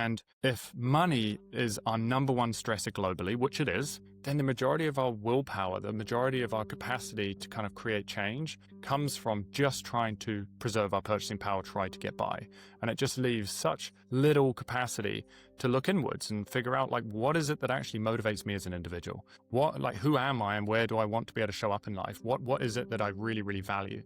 And if money is our number one stressor globally, which it is, then the majority of our willpower, the majority of our capacity to kind of create change comes from just trying to preserve our purchasing power, try to get by. And it just leaves such little capacity to look inwards and figure out, like, what is it that actually motivates me as an individual? Who am I and where do I want to be able to show up in life? What is it that I really, really value?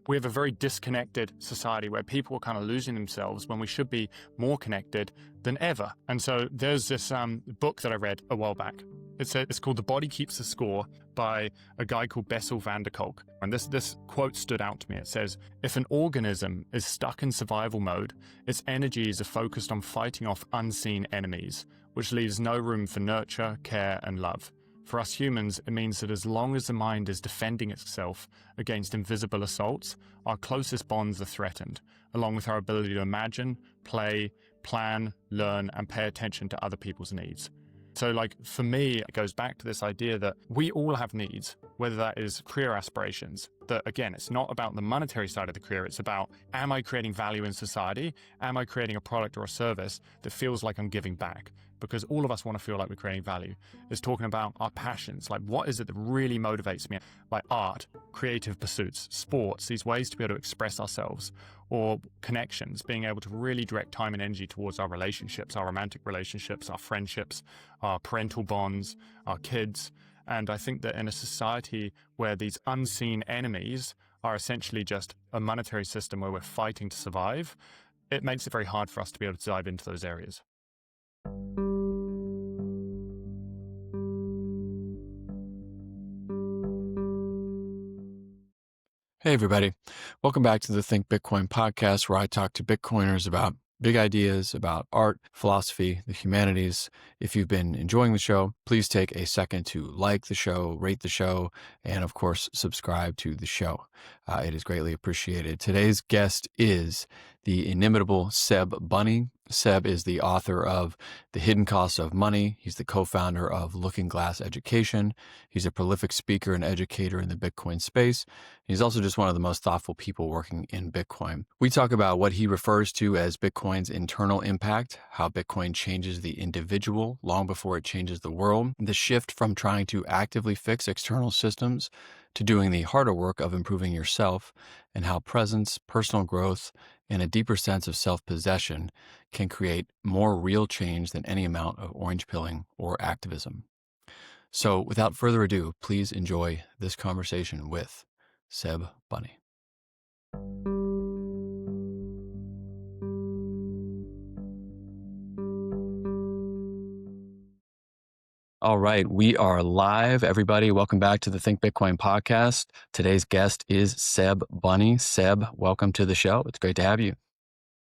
We have a very disconnected society where people are kind of losing themselves when we should be more connected than ever. And so there's this book that I read a while back. It's called The Body Keeps the Score by a guy called Bessel van der Kolk. And this quote stood out to me. It says, if an organism is stuck in survival mode, its energies are focused on fighting off unseen enemies, which leaves no room for nurture, care, and love. For us humans, it means that as long as the mind is defending itself against invisible assaults, our closest bonds are threatened, along with our ability to imagine, play, plan, learn, and pay attention to other people's needs. So for me, it goes back to this idea that we all have needs, whether that is career aspirations, that again, it's not about the monetary side of the career. It's about, am I creating value in society? Am I creating a product or a service that feels like I'm giving back? Because all of us want to feel like we're creating value. It's talking about our passions. Like, what is it that really motivates me? Like art, creative pursuits, sports, these ways to be able to express ourselves, or connections, being able to really direct time and energy towards our relationships, our romantic relationships, our friendships, our parental bonds, our kids. And I think that in a society where these unseen enemies are essentially just a monetary system where we're fighting to survive, it makes it very hard for us to be able to dive into those areas. Hey, everybody. Welcome back to the Think Bitcoin podcast, where I talk to Bitcoiners about big ideas, about art, philosophy, the humanities. If you've been enjoying the show, please take a second to like the show, rate the show, and of course, subscribe to the show. It is greatly appreciated. Today's guest is the inimitable Seb Bunney. Seb is the author of The Hidden Cost of Money. He's the co-founder of Looking Glass Education. He's a prolific speaker and educator in the Bitcoin space. He's also just one of the most thoughtful people working in Bitcoin. We talk about what he refers to as Bitcoin's internal impact, how Bitcoin changes the individual long before it changes the world, the shift from trying to actively fix external systems to doing the harder work of improving yourself, and how presence, personal growth, and a deeper sense of self-possession can create more real change than any amount of orange pilling or activism. So without further ado, please enjoy this conversation with Seb Bunney. All right, we are live, everybody. Welcome back to the Think Bitcoin podcast. Today's guest is Seb Bunney. Seb, welcome to the show. It's great to have you.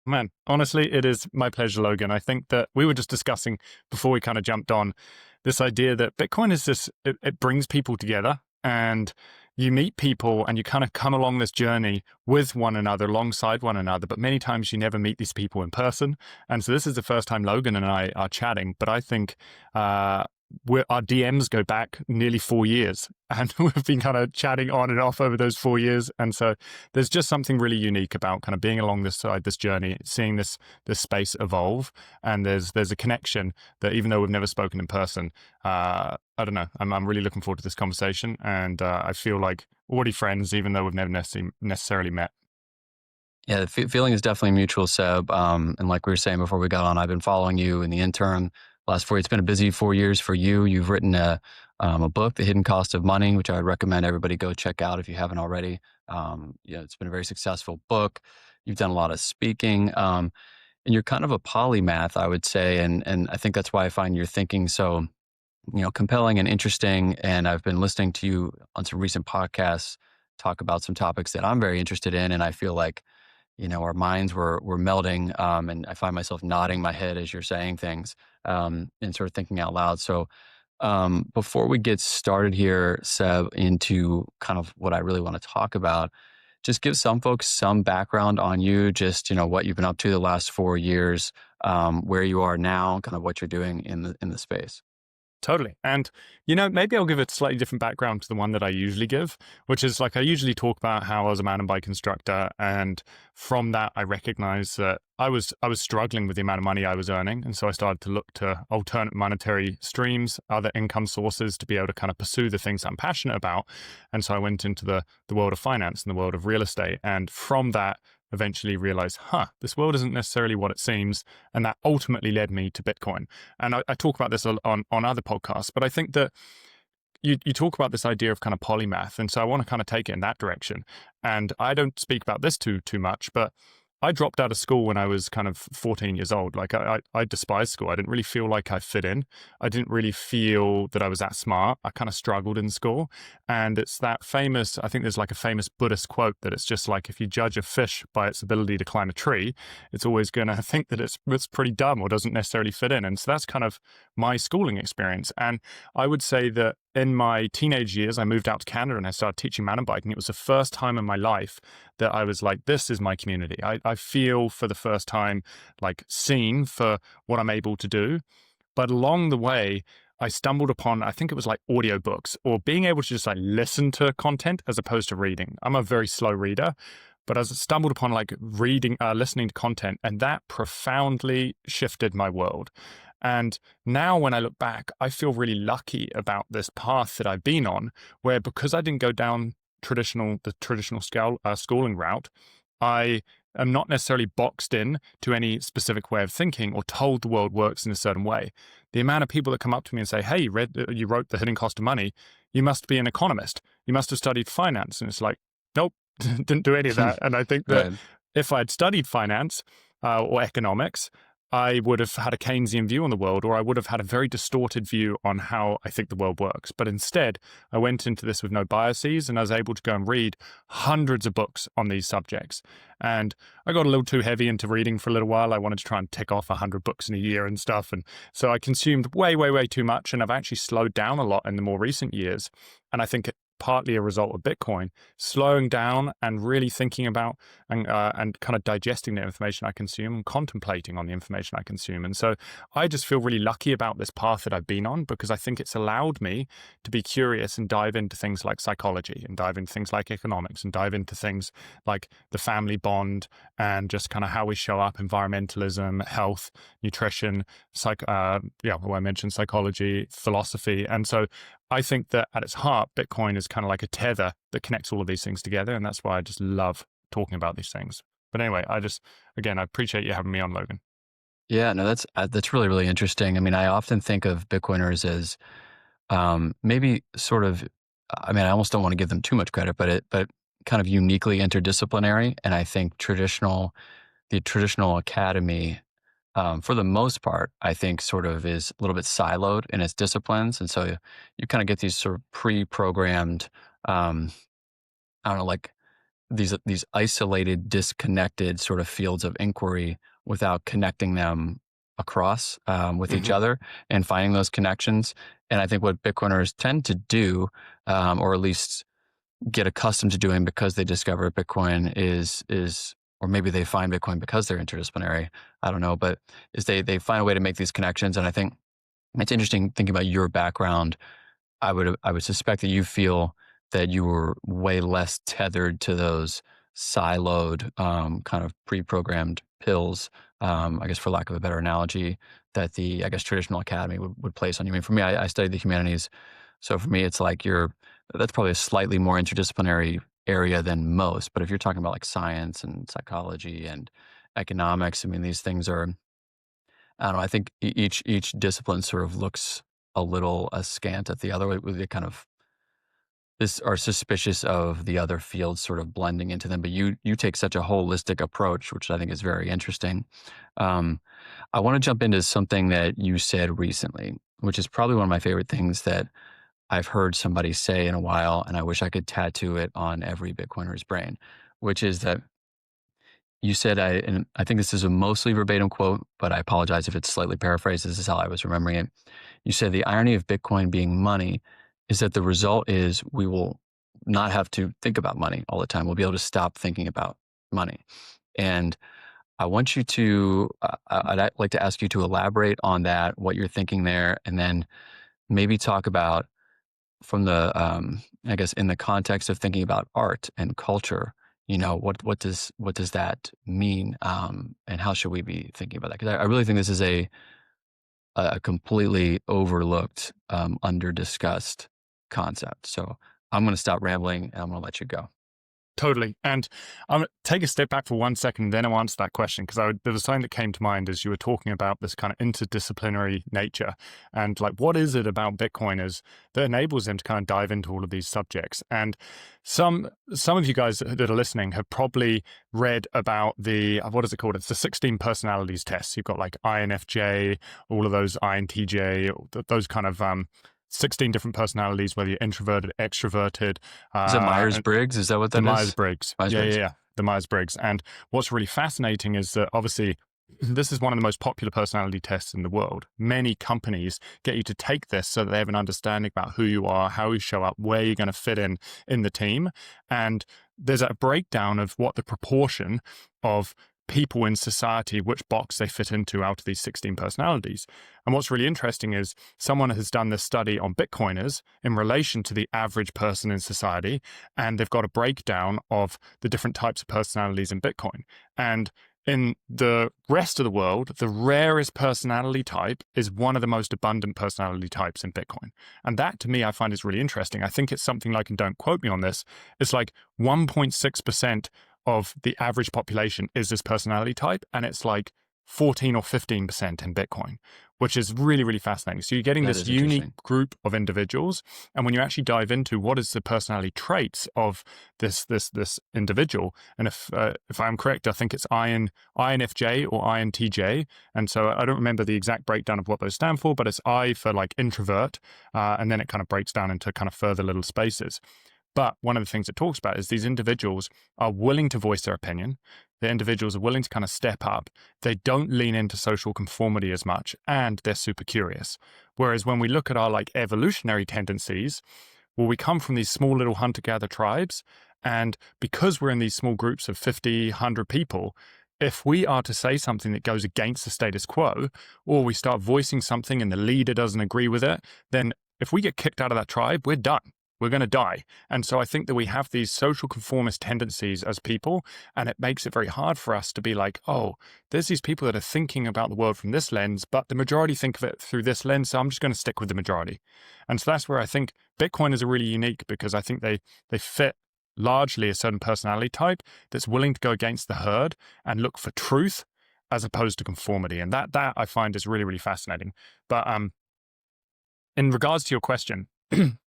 Man, honestly, it is my pleasure, Logan. I think that we were just discussing before we kind of jumped on this idea that Bitcoin is it brings people together, and you meet people and you kind of come along this journey with one another, alongside one another, but many times you never meet these people in person. And so this is the first time Logan and I are chatting, but I think our DMs go back nearly 4 years, and we've been kind of chatting on and off over those 4 years. And so there's just something really unique about kind of being along this journey, seeing this space evolve. And there's a connection that, even though we've never spoken in person, I don't know, I'm really looking forward to this conversation. And I feel like already friends, even though we've never necessarily met. Yeah, the feeling is definitely mutual, Seb. And like we were saying before we got on, I've been following you in the interim. Last 4 years, it's been a busy 4 years for you. You've written a book, The Hidden Cost of Money, which I would recommend everybody go check out if you haven't already. It's been a very successful book. You've done a lot of speaking, and you're kind of a polymath, I would say. And I think that's why I find your thinking so, compelling and interesting. And I've been listening to you on some recent podcasts talk about some topics that I'm very interested in, and I feel like our minds were melding, and I find myself nodding my head as you're saying things, and sort of thinking out loud. So before we get started here, Seb, into kind of what I really want to talk about, just give some folks some background on you, just, what you've been up to the last 4 years, where you are now, kind of what you're doing in the space. Totally. And, maybe I'll give a slightly different background to the one that I usually give, which is like I usually talk about how I was a mountain bike instructor. And from that, I recognized that I was struggling with the amount of money I was earning. And so I started to look to alternate monetary streams, other income sources to be able to kind of pursue the things I'm passionate about. And so I went into the world of finance and the world of real estate. And from that, eventually realized, this world isn't necessarily what it seems. And that ultimately led me to Bitcoin. And I talk about this on other podcasts, but I think that you talk about this idea of kind of polymath. And so I want to kind of take it in that direction. And I don't speak about this too much, but I dropped out of school when I was kind of 14 years old. Like I despised school. I didn't really feel like I fit in. I didn't really feel that I was that smart. I kind of struggled in school. And it's that famous, I think there's like a famous Buddhist quote that it's just like, if you judge a fish by its ability to climb a tree, it's always going to think that it's pretty dumb or doesn't necessarily fit in. And so that's kind of my schooling experience. And I would say that in my teenage years, I moved out to Canada and I started teaching mountain biking. It was the first time in my life that I was like, this is my community. I feel for the first time like seen for what I'm able to do. But along the way, I stumbled upon, I think it was like audiobooks or being able to just like listen to content as opposed to reading. I'm a very slow reader, but I stumbled upon like listening to content, and that profoundly shifted my world. And now when I look back, I feel really lucky about this path that I've been on, where because I didn't go down the traditional schooling route, I am not necessarily boxed in to any specific way of thinking or told the world works in a certain way. The amount of people that come up to me and say, hey, you wrote The Hidden Cost of Money, you must be an economist. You must have studied finance. And it's like, nope, didn't do any of that. And I think that if I'd studied finance or economics, I would have had a Keynesian view on the world, or I would have had a very distorted view on how I think the world works. But instead, I went into this with no biases, and I was able to go and read hundreds of books on these subjects. And I got a little too heavy into reading for a little while. I wanted to try and tick off 100 books in a year and stuff. And so I consumed way, way, way too much. And I've actually slowed down a lot in the more recent years. And I think partly a result of Bitcoin, slowing down and really thinking about and kind of digesting the information I consume and contemplating on the information I consume. And so I just feel really lucky about this path that I've been on, because I think it's allowed me to be curious and dive into things like psychology and dive into things like economics and dive into things like the family bond and just kind of how we show up, environmentalism, health, nutrition, I mentioned psychology, philosophy. And so I think that at its heart, Bitcoin is kind of like a tether that connects all of these things together. And that's why I just love talking about these things. But anyway, I appreciate you having me on, Logan. Yeah, no, that's really, really interesting. I mean, I often think of Bitcoiners as maybe sort of, I mean, I almost don't want to give them too much credit, but kind of uniquely interdisciplinary. And I think the traditional academy, for the most part, I think sort of is a little bit siloed in its disciplines. And so you kind of get these sort of pre-programmed, I don't know, like these isolated, disconnected sort of fields of inquiry without connecting them across with each other and finding those connections. And I think what Bitcoiners tend to do, or at least get accustomed to doing because they discover Bitcoin is, or maybe they find Bitcoin because they're interdisciplinary, I don't know, but is they find a way to make these connections. And I think it's interesting thinking about your background. I would suspect that you feel that you were way less tethered to those siloed, kind of pre-programmed pills, I guess for lack of a better analogy, that the, I guess, traditional academy would place on you. I mean, for me, I studied the humanities. So for me, it's like that's probably a slightly more interdisciplinary area than most. But if you're talking about like science and psychology and economics, I mean, these things are, I don't know, I think each discipline sort of looks a little askant at the other. They kind of are suspicious of the other fields sort of blending into them. But you take such a holistic approach, which I think is very interesting. I want to jump into something that you said recently, which is probably one of my favorite things that I've heard somebody say in a while, and I wish I could tattoo it on every Bitcoiner's brain, which is that you said, and I think this is a mostly verbatim quote, but I apologize if it's slightly paraphrased. This is how I was remembering it. You said the irony of Bitcoin being money is that the result is we will not have to think about money all the time. We'll be able to stop thinking about money. And I want you to, I'd like to ask you to elaborate on that, what you're thinking there, and then maybe talk about from the, I guess, in the context of thinking about art and culture, what does that mean? And how should we be thinking about that? Because I really think this is a completely overlooked, under-discussed concept. So I'm going to stop rambling and I'm going to let you go. Totally. And I'm going to take a step back for 1 second, and then I'll answer that question, because there was something that came to mind as you were talking about this kind of interdisciplinary nature. And like, what is it about Bitcoiners that enables them to kind of dive into all of these subjects? And some of you guys that are listening have probably read about what is it called? It's the 16 personalities test. You've got like INFJ, all of those INTJ, those kind of 16 different personalities, whether you're introverted, extroverted. Is it Myers-Briggs? Is that what that is? The Myers-Briggs. Myers-Briggs. Yeah. The Myers-Briggs. And what's really fascinating is that obviously this is one of the most popular personality tests in the world. Many companies get you to take this so that they have an understanding about who you are, how you show up, where you're going to fit in the team. And there's a breakdown of what the proportion of people in society, which box they fit into out of these 16 personalities. And what's really interesting is someone has done this study on Bitcoiners in relation to the average person in society, and they've got a breakdown of the different types of personalities in Bitcoin. And in the rest of the world, the rarest personality type is one of the most abundant personality types in Bitcoin. And that, to me, I find is really interesting. I think it's something like, and don't quote me on this, it's like 1.6% of the average population is this personality type, and it's like 14 or 15% in Bitcoin, which is really, really fascinating. So you're getting this unique group of individuals, and when you actually dive into what is the personality traits of this individual, and if I'm correct, I think it's INFJ or INTJ, and so I don't remember the exact breakdown of what those stand for, but it's I for like introvert, and then it kind of breaks down into kind of further little spaces. But one of the things it talks about is these individuals are willing to voice their opinion. The individuals are willing to kind of step up. They don't lean into social conformity as much, and they're super curious. Whereas when we look at our like evolutionary tendencies, well, we come from these small little hunter-gatherer tribes. And because we're in these small groups of 50, 100 people, if we are to say something that goes against the status quo, or we start voicing something and the leader doesn't agree with it, then if we get kicked out of that tribe, we're done. We're going to die. And so I think that we have these social conformist tendencies as people, and it makes it very hard for us to be like, oh, there's these people that are thinking about the world from this lens, but the majority think of it through this lens, so I'm just going to stick with the majority. And so that's where I think Bitcoiners are really unique, because I think they fit largely a certain personality type that's willing to go against the herd and look for truth as opposed to conformity. And that I find is really, really fascinating. But in regards to your question,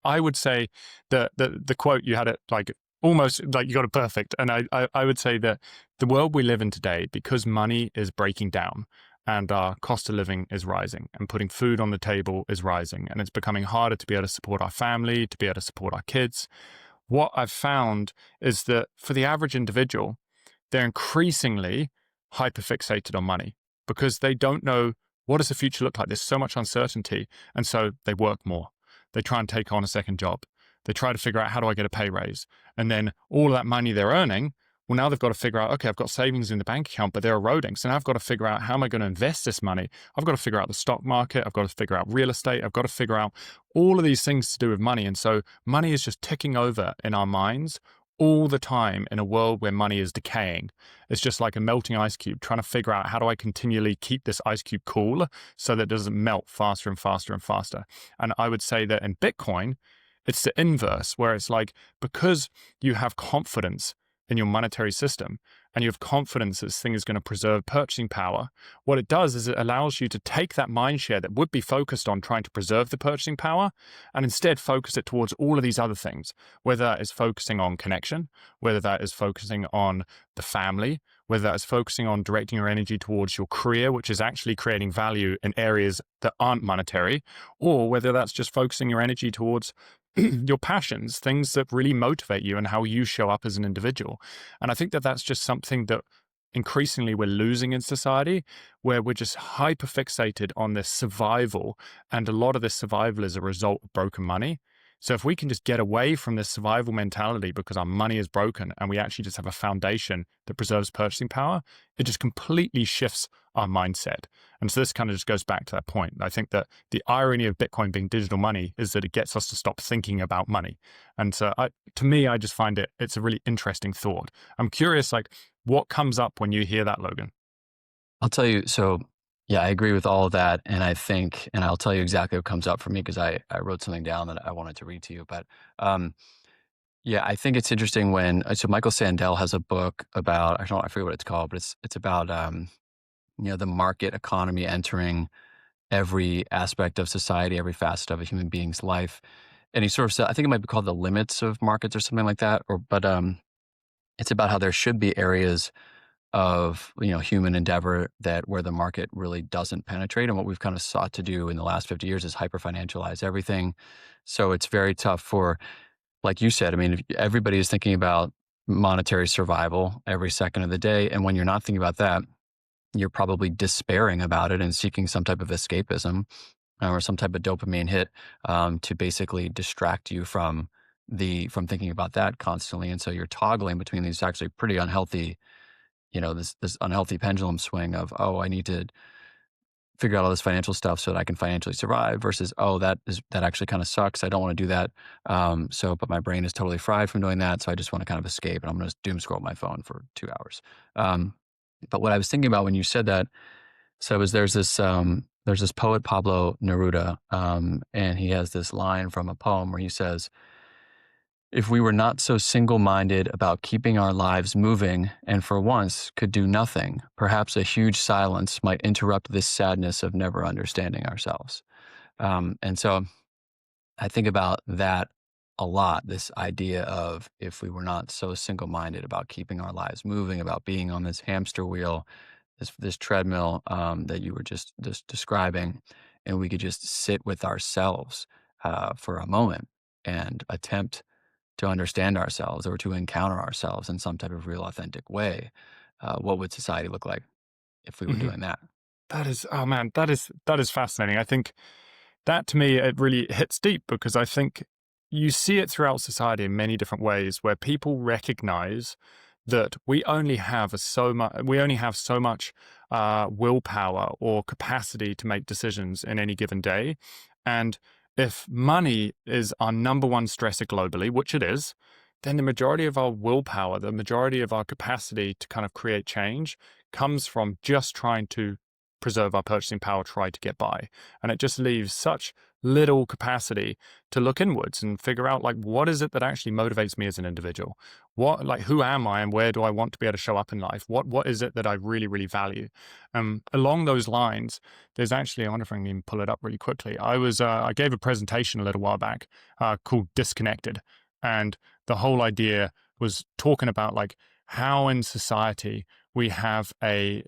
I would say that the quote, you had it like almost like you got it perfect. And I would say that the world we live in today, because money is breaking down and our cost of living is rising and putting food on the table is rising, and it's becoming harder to be able to support our family, to be able to support our kids. What I've found is that for the average individual, they're increasingly hyperfixated on money because they don't know what does the future look like. There's so much uncertainty. And so they work more. They try and take on a second job. They try to figure out, how do I get a pay raise? And then all of that money they're earning, well, now they've got to figure out, okay, I've got savings in the bank account, but they're eroding. So now I've got to figure out, how am I going to invest this money? I've got to figure out the stock market. I've got to figure out real estate. I've got to figure out all of these things to do with money. And so money is just ticking over in our minds all the time in a world where money is decaying. It's just like a melting ice cube, trying to figure out, how do I continually keep this ice cube cool so that it doesn't melt faster and faster and faster. And I would say that in Bitcoin, it's the inverse, where it's like, because you have confidence in your monetary system and you have confidence this thing is going to preserve purchasing power, what it does is it allows you to take that mind share that would be focused on trying to preserve the purchasing power and instead focus it towards all of these other things, whether that is focusing on connection, whether that is focusing on the family, whether that is focusing on directing your energy towards your career, which is actually creating value in areas that aren't monetary, or whether that's just focusing your energy towards your passions, things that really motivate you and how you show up as an individual. And I think that that's just something that increasingly we're losing in society, where we're just hyper fixated on this survival. And a lot of this survival is a result of broken money. So if we can just get away from this survival mentality because our money is broken and we actually just have a foundation that preserves purchasing power, it just completely shifts our mindset. And so this kind of just goes back to that point. I think that the irony of Bitcoin being digital money is that it gets us to stop thinking about money. And so to me, I just find it's a really interesting thought. I'm curious, like, what comes up when you hear that, Logan? I'll tell you. So yeah, I agree with all of that. And I'll tell you exactly what comes up for me because I wrote something down that I wanted to read to you. But yeah, I think it's interesting so Michael Sandel has a book about, I forget what it's called, but it's about, the market economy entering every aspect of society, every facet of a human being's life. And he sort of said, I think it might be called The Limits of Markets or something like that. But it's about how there should be areas of, human endeavor where the market really doesn't penetrate. And what we've kind of sought to do in the last 50 years is hyper-financialize everything. So it's very tough for, like you said, I mean, everybody is thinking about monetary survival every second of the day. And when you're not thinking about that, you're probably despairing about it and seeking some type of escapism or some type of dopamine hit to basically distract you from thinking about that constantly. And so you're toggling between these actually pretty unhealthy, this unhealthy pendulum swing of, oh, I need to figure out all this financial stuff so that I can financially survive versus, oh, that actually kind of sucks. I don't want to do that. But my brain is totally fried from doing that. So I just want to kind of escape and I'm going to doom scroll my phone for 2 hours. But what I was thinking about when you said that, so there's this poet, Pablo Neruda, and he has this line from a poem where he says, if we were not so single-minded about keeping our lives moving and for once could do nothing, perhaps a huge silence might interrupt this sadness of never understanding ourselves. And so I think about that a lot, this idea of if we were not so single-minded about keeping our lives moving, about being on this hamster wheel, this treadmill that you were just describing, and we could just sit with ourselves for a moment and attempt to understand ourselves or to encounter ourselves in some type of real authentic way, what would society look like if we were doing that? That is, oh man, that is fascinating. I think that to me, it really hits deep because I think you see it throughout society in many different ways where people recognize that we only have so much willpower or capacity to make decisions in any given day. And if money is our number one stressor globally, which it is, then the majority of our willpower, the majority of our capacity to kind of create change comes from just trying to preserve our purchasing power, try to get by. And it just leaves such little capacity to look inwards and figure out, like, what is it that actually motivates me as an individual? Who am I and where do I want to be able to show up in life? What is it that I really, really value? Along those lines, there's actually, I wonder if I can even pull it up really quickly. I gave a presentation a little while back called Disconnected. And the whole idea was talking about like how in society we have a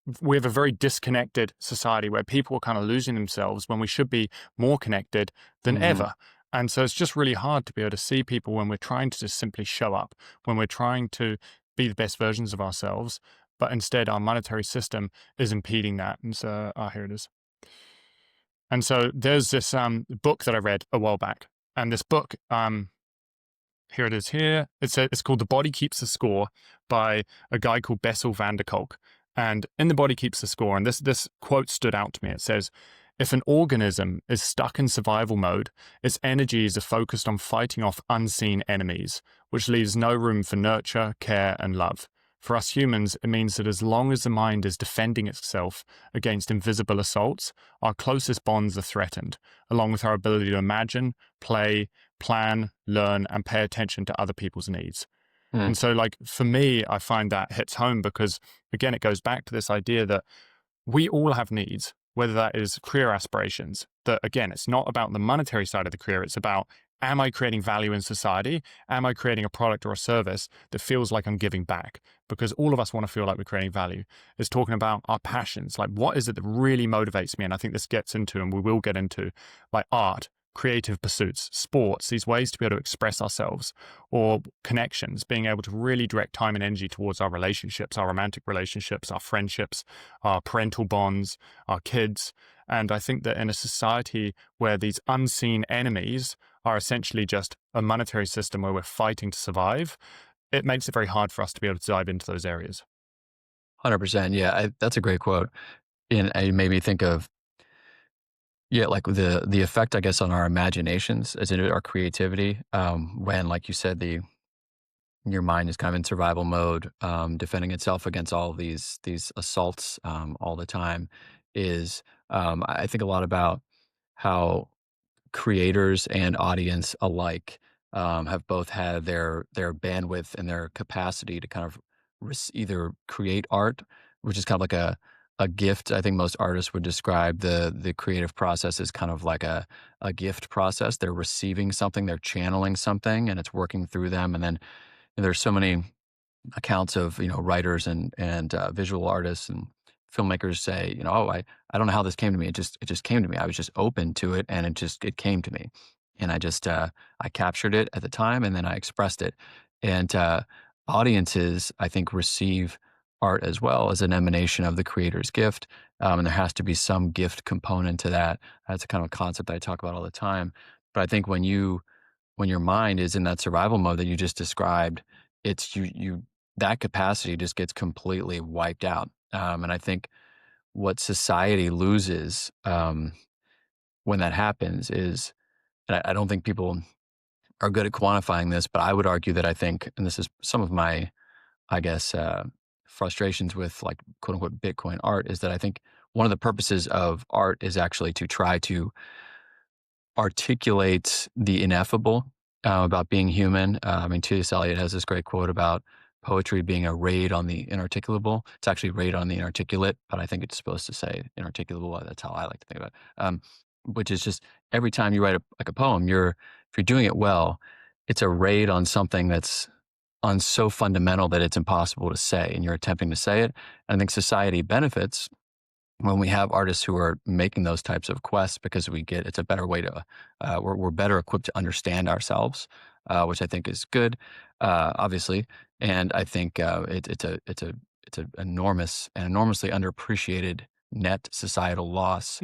very disconnected society where people are kind of losing themselves when we should be more connected than ever. And so it's just really hard to be able to see people when we're trying to just simply show up, when we're trying to be the best versions of ourselves, but instead our monetary system is impeding that. And so, here it is. And so there's this book that I read a while back. And this book, here it is here. It's called The Body Keeps the Score by a guy called Bessel van der Kolk. And in The Body Keeps the Score, and this quote stood out to me. It says, if an organism is stuck in survival mode, its energies are focused on fighting off unseen enemies, which leaves no room for nurture, care, and love. For us humans, it means that as long as the mind is defending itself against invisible assaults, our closest bonds are threatened, along with our ability to imagine, play, plan, learn, and pay attention to other people's needs. And so, like, for me, I find that hits home because, again, it goes back to this idea that we all have needs, whether that is career aspirations, that, again, it's not about the monetary side of the career. It's about, am I creating value in society? Am I creating a product or a service that feels like I'm giving back? Because all of us want to feel like we're creating value. It's talking about our passions. Like, what is it that really motivates me? And I think this gets into, and we will get into, like art, creative pursuits, sports, these ways to be able to express ourselves, or connections, being able to really direct time and energy towards our relationships, our romantic relationships, our friendships, our parental bonds, our kids. And I think that in a society where these unseen enemies are essentially just a monetary system where we're fighting to survive, it makes it very hard for us to be able to dive into those areas. 100%. Yeah, that's a great quote. And it made me think of, yeah, like the effect, I guess, on our imaginations, as in our creativity, when, like you said, your mind is kind of in survival mode, defending itself against all of these assaults all the time. Is I think a lot about how creators and audience alike have both had their bandwidth and their capacity to kind of either create art, which is kind of like a gift. I think most artists would describe the creative process as kind of like a gift process. They're receiving something, they're channeling something, and it's working through them. And then there's so many accounts of writers and visual artists and filmmakers say, oh, I don't know how this came to me. It just came to me. I was just open to it, and it came to me, and I captured it at the time, and then I expressed it. And audiences, I think, receive art as well as an emanation of the creator's gift, and there has to be some gift component to that. That's a kind of a concept I talk about all the time. But I think when your mind is in that survival mode that you just described, it's you that capacity just gets completely wiped out. And I think what society loses when that happens is, and I don't think people are good at quantifying this, but I would argue that I think, and this is some of my, I guess, frustrations with like quote unquote Bitcoin art, is that I think one of the purposes of art is actually to try to articulate the ineffable about being human. I mean, T.S. Eliot has this great quote about poetry being a raid on the inarticulable. It's actually a raid on the inarticulate, but I think it's supposed to say inarticulable. That's how I like to think about it. Which is just every time you write a poem, if you're doing it well, it's a raid on something that's on so fundamental that it's impossible to say, and you're attempting to say it. And I think society benefits when we have artists who are making those types of quests, because it's a better way to, we're better equipped to understand ourselves, which I think is good, obviously. And I think it's an enormously underappreciated net societal loss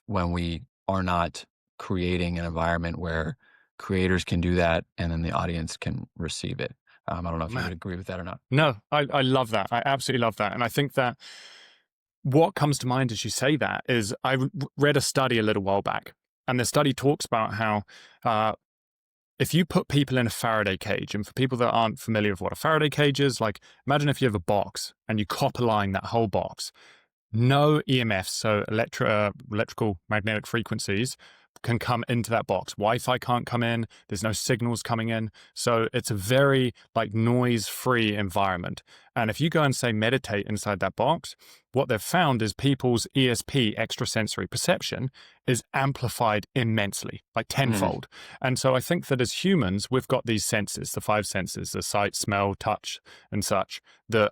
when we are not creating an environment where creators can do that and then the audience can receive it. I don't know if you would agree with that or not. No, I love that. I absolutely love that. And I think that what comes to mind as you say that is I read a study a little while back, and the study talks about how if you put people in a Faraday cage, and for people that aren't familiar with what a Faraday cage is, like imagine if you have a box and you copper line that whole box, no EMFs, so electrical magnetic frequencies, can come into that box. Wi-Fi can't come in. There's no signals coming in. So it's a very like noise-free environment. And if you go and say meditate inside that box, what they've found is people's ESP, extrasensory perception, is amplified immensely, like tenfold. And so I think that as humans, we've got these senses, the five senses, the sight, smell, touch, and such, that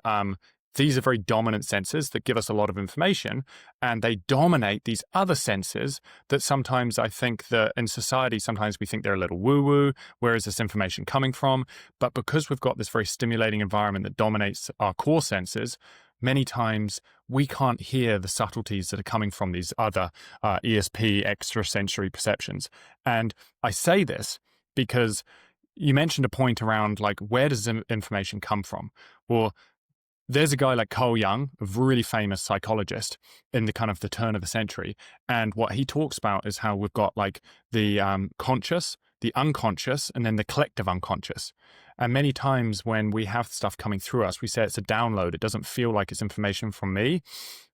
these are very dominant senses that give us a lot of information, and they dominate these other senses that sometimes I think that in society, sometimes we think they're a little woo-woo, where is this information coming from? But because we've got this very stimulating environment that dominates our core senses, many times we can't hear the subtleties that are coming from these other ESP, extrasensory perceptions. And I say this because you mentioned a point around like, where does information come from? Well, there's a guy like Carl Jung, a really famous psychologist in the kind of the turn of the century. And what he talks about is how we've got like the conscious, the unconscious, and then the collective unconscious. And many times when we have stuff coming through us, we say it's a download. It doesn't feel like it's information from me.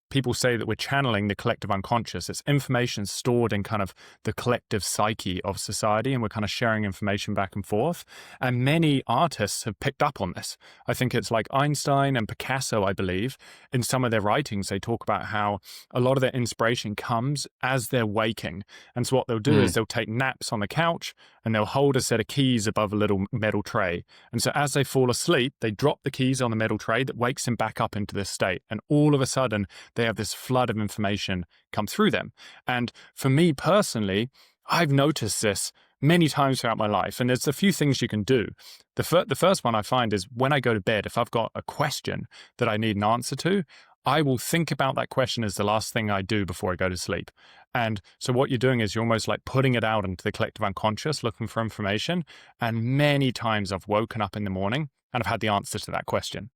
People say that we're channeling the collective unconscious. It's information stored in kind of the collective psyche of society, and we're kind of sharing information back and forth. And many artists have picked up on this. I think it's like Einstein and Picasso, I believe, in some of their writings, they talk about how a lot of their inspiration comes as they're waking. And so what they'll do is they'll take naps on the couch and they'll hold a set of keys above a little metal tray. And so as they fall asleep, they drop the keys on the metal tray that wakes them back up into this state. And all of a sudden, they have this flood of information come through them. And for me personally, I've noticed this many times throughout my life. And there's a few things you can do. The first one I find is when I go to bed, if I've got a question that I need an answer to, I will think about that question as the last thing I do before I go to sleep. And so what you're doing is you're almost like putting it out into the collective unconscious, looking for information. And many times I've woken up in the morning and I've had the answer to that question.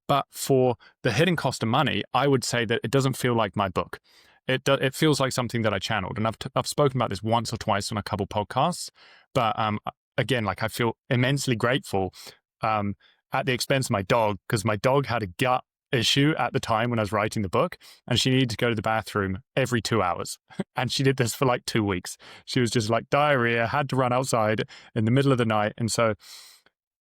But for the hidden cost of money, I would say that it doesn't feel like my book. It feels like something that I channeled. And I've spoken about this once or twice on a couple podcasts. But again, like I feel immensely grateful at the expense of my dog, because my dog had a gut issue at the time when I was writing the book, and she needed to go to the bathroom every 2 hours. And she did this for like 2 weeks. She was just like diarrhea, had to run outside in the middle of the night. And so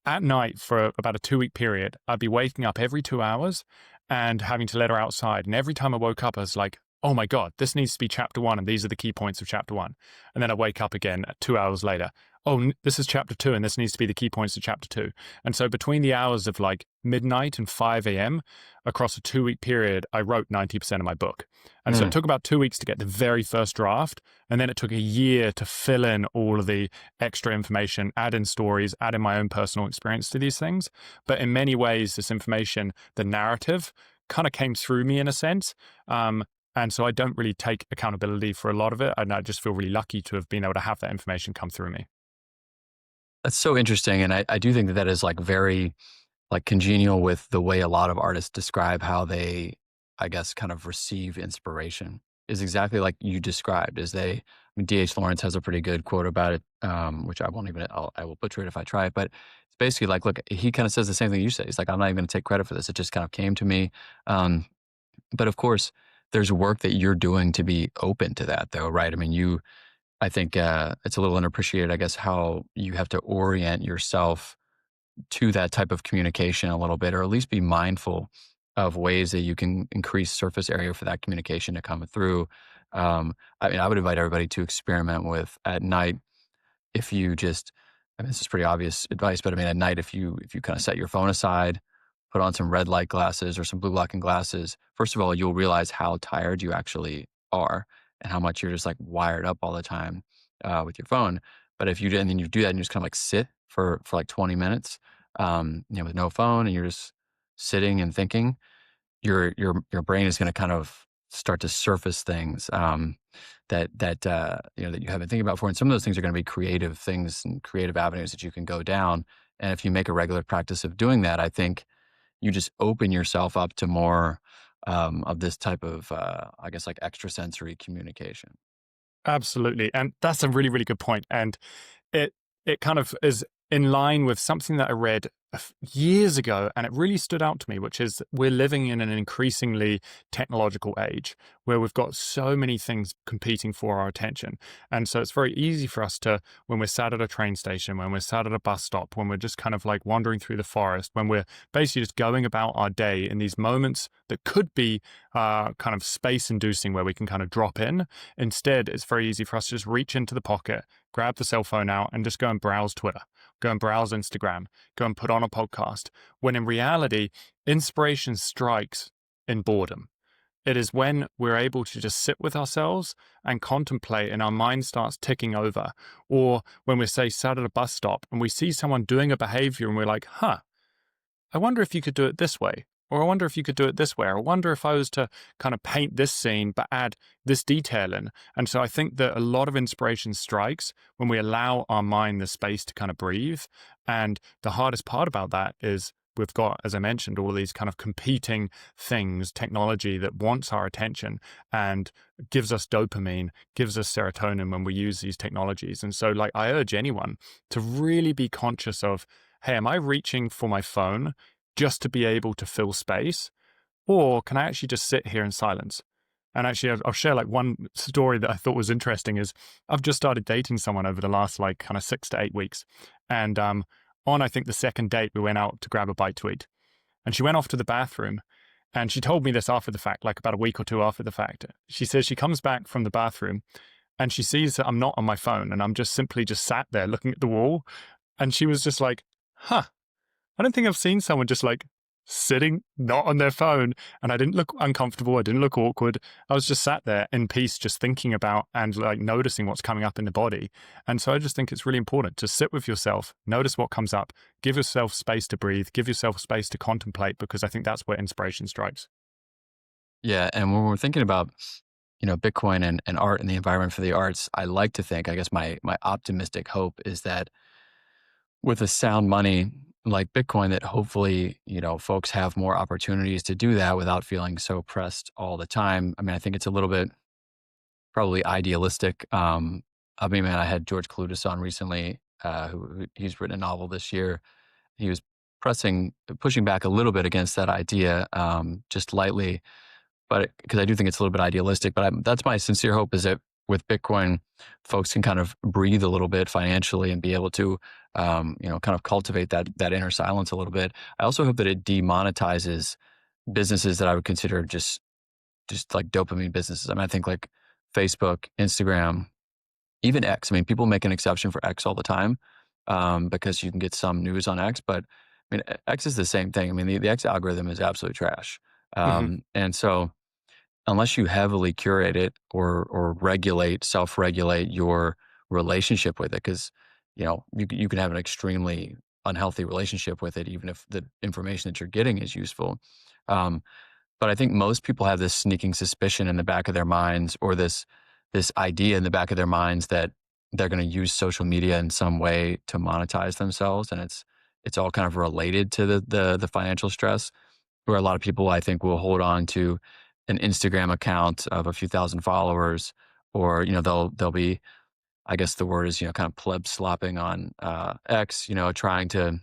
at night for about a 2-week period, I'd be waking up every 2 hours and having to let her outside. And every time I woke up, I was like, oh my God, this needs to be chapter 1. And these are the key points of chapter 1. And then I wake up again 2 hours later. Oh, this is chapter 2, and this needs to be the key points of chapter 2. And so between the hours of like midnight and 5 a.m. across a 2-week period, I wrote 90% of my book. And so it took about 2 weeks to get the very first draft. And then it took a year to fill in all of the extra information, add in stories, add in my own personal experience to these things. But in many ways, this information, the narrative, kind of came through me in a sense. And so I don't really take accountability for a lot of it. And I just feel really lucky to have been able to have that information come through me. That's so interesting. And I do think that that is like very like congenial with the way a lot of artists describe how they, I guess, kind of receive inspiration is exactly like you described. I mean, D.H. Lawrence has a pretty good quote about it, which I will butcher it if I try it. But it's basically like, look, he kind of says the same thing you say. He's like, I'm not even going to take credit for this. It just kind of came to me. But of course, there's work that you're doing to be open to that, though, right? I mean, I think it's a little underappreciated, I guess, how you have to orient yourself to that type of communication a little bit, or at least be mindful of ways that you can increase surface area for that communication to come through. I mean, I would invite everybody to experiment with at night. If you just, I mean, this is pretty obvious advice, but I mean, at night, if you kind of set your phone aside, put on some red light glasses or some blue blocking glasses, first of all, you'll realize how tired you actually are and how much you're just like wired up all the time with your phone. But if you do, and then you do that and you just kind of like sit for like 20 minutes, with no phone, and you're just sitting and thinking, your brain is going to kind of start to surface things that you haven't been thinking about before. And some of those things are going to be creative things and creative avenues that you can go down. And if you make a regular practice of doing that, I think you just open yourself up to more of this type of, I guess, like extrasensory communication. Absolutely. And that's a really, really good point. And it kind of is in line with something that I read years ago, and it really stood out to me, which is we're living in an increasingly technological age where we've got so many things competing for our attention. And so it's very easy for us to, when we're sat at a train station, when we're sat at a bus stop, when we're just kind of like wandering through the forest, when we're basically just going about our day in these moments that could be kind of space inducing where we can kind of drop in. Instead, it's very easy for us to just reach into the pocket, grab the cell phone out, and just go and browse Twitter, go and browse Instagram, go and put on a podcast, when in reality, inspiration strikes in boredom. It is when we're able to just sit with ourselves and contemplate and our mind starts ticking over. Or when we're, say, sat at a bus stop and we see someone doing a behavior and we're like, I wonder if you could do it this way. Or I wonder if you could do it this way. Or I wonder if I was to kind of paint this scene, but add this detail in. And so I think that a lot of inspiration strikes when we allow our mind the space to kind of breathe. And the hardest part about that is we've got, as I mentioned, all these kind of competing things, technology that wants our attention and gives us dopamine, gives us serotonin when we use these technologies. And so like I urge anyone to really be conscious of, hey, am I reaching for my phone just to be able to fill space? Or can I actually just sit here in silence? And actually, I'll share like one story that I thought was interesting is I've just started dating someone over the last like kind of 6 to 8 weeks. And on, I think, the second date, we went out to grab a bite to eat. And she went off to the bathroom. And she told me this after the fact, like about a week or two after the fact. She says she comes back from the bathroom and she sees that I'm not on my phone and I'm just simply just sat there looking at the wall. And she was just like, I don't think I've seen someone just like sitting, not on their phone. And I didn't look uncomfortable. I didn't look awkward. I was just sat there in peace, just thinking about and like noticing what's coming up in the body. And so I just think it's really important to sit with yourself, notice what comes up, give yourself space to breathe, give yourself space to contemplate, because I think that's where inspiration strikes. Yeah. And when we're thinking about, Bitcoin and art and the environment for the arts, I like to think, I guess my optimistic hope is that with a sound money like Bitcoin, that hopefully, folks have more opportunities to do that without feeling so pressed all the time. I mean, I think it's a little bit probably idealistic. I mean, man, I had George Clutis on recently, he's written a novel this year. He was pushing back a little bit against that idea, just lightly, but because I do think it's a little bit idealistic. But that's my sincere hope, is that with Bitcoin, folks can kind of breathe a little bit financially and be able to, kind of cultivate that inner silence a little bit. I also hope that it demonetizes businesses that I would consider just like dopamine businesses. I mean, I think like Facebook, Instagram, even X. I mean, people make an exception for X all the time, because you can get some news on X, but I mean, X is the same thing. I mean, the X algorithm is absolute trash. Hmm. And so unless you heavily curate it or self-regulate your relationship with it, because, you can have an extremely unhealthy relationship with it, even if the information that you're getting is useful. Um, but I think most people have this sneaking suspicion in the back of their minds, or this idea in the back of their minds, that they're going to use social media in some way to monetize themselves, and it's all kind of related to the financial stress. Where a lot of people, I think, will hold on to an Instagram account of a few thousand followers, or they'll be, I guess the word is, kind of pleb slopping on X, trying to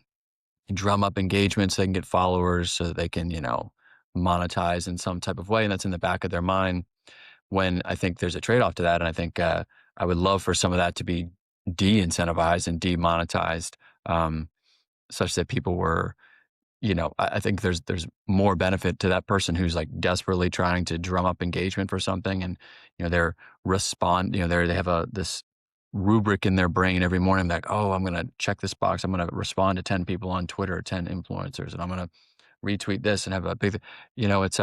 drum up engagement so they can get followers, so that they can, monetize in some type of way. And that's in the back of their mind, when I think there's a trade-off to that. And I think I would love for some of that to be de-incentivized and demonetized, such that people were, I think there's more benefit to that person who's like desperately trying to drum up engagement for something. And, they're they have this rubric in their brain every morning, like, oh, I'm going to check this box. I'm going to respond to 10 people on Twitter, 10 influencers, and I'm going to retweet this and have a big, it's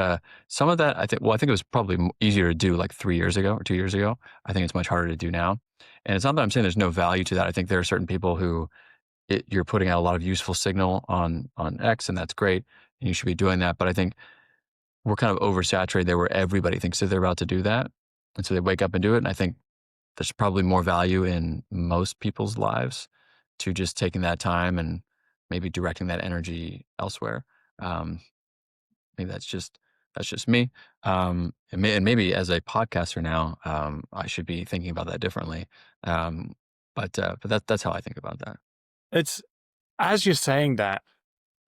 some of that. I think it was probably easier to do like 3 years ago or 2 years ago. I think it's much harder to do now. And it's not that I'm saying there's no value to that. I think there are certain people who, you're putting out a lot of useful signal on X, and that's great, and you should be doing that. But I think we're kind of oversaturated there, where everybody thinks that they're about to do that, and so they wake up and do it. And I think there's probably more value in most people's lives to just taking that time and maybe directing that energy elsewhere. Um, Maybe that's just me. And maybe as a podcaster now, I should be thinking about that differently. Um, but that's how I think about that. It's as you're saying that,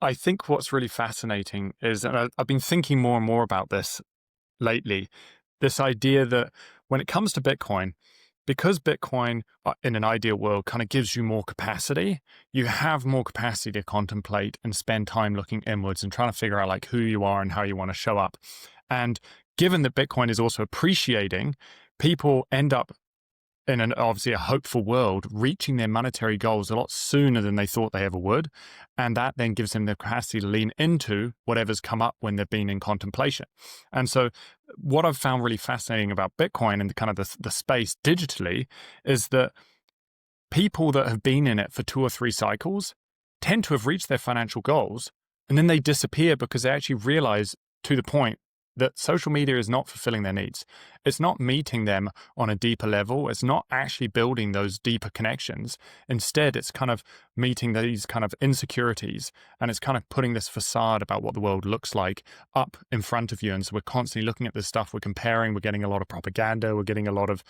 I think what's really fascinating is, and I've been thinking more and more about this lately, this idea that when it comes to Bitcoin, because Bitcoin in an ideal world kind of gives you more capacity, you have more capacity to contemplate and spend time looking inwards and trying to figure out like who you are and how you want to show up. And given that Bitcoin is also appreciating, people end up in an obviously a hopeful world, reaching their monetary goals a lot sooner than they thought they ever would. And that then gives them the capacity to lean into whatever's come up when they've been in contemplation. And so what I've found really fascinating about Bitcoin and the kind of the space digitally is that people that have been in it for 2 or 3 cycles tend to have reached their financial goals, and then they disappear because they actually realize, to the point, that social media is not fulfilling their needs. It's not meeting them on a deeper level. It's not actually building those deeper connections. Instead, it's kind of meeting these kind of insecurities, and it's kind of putting this facade about what the world looks like up in front of you. And so we're constantly looking at this stuff, we're comparing, we're getting a lot of propaganda, we're getting a lot of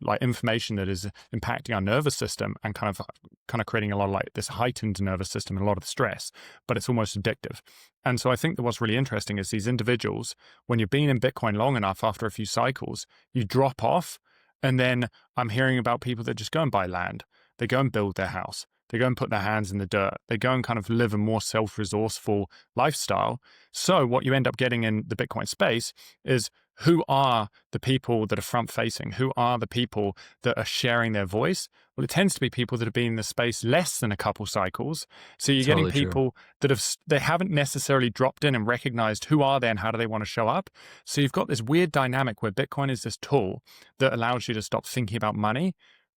like information that is impacting our nervous system and kind of creating a lot of like this heightened nervous system and a lot of stress, but it's almost addictive. And so I think that what's really interesting is these individuals, when you've been in Bitcoin long enough, after a few cycles, you drop off. And then I'm hearing about people that just go and buy land. They go and build their house. They go and put their hands in the dirt. They go and kind of live a more self-resourceful lifestyle. So what you end up getting in the Bitcoin space is, who are the people that are front-facing? Who are the people that are sharing their voice? Well, it tends to be people that have been in the space less than a couple cycles. So you're getting Totally true. people that they haven't necessarily dropped in and recognized who are they and how do they want to show up. So you've got this weird dynamic where Bitcoin is this tool that allows you to stop thinking about money,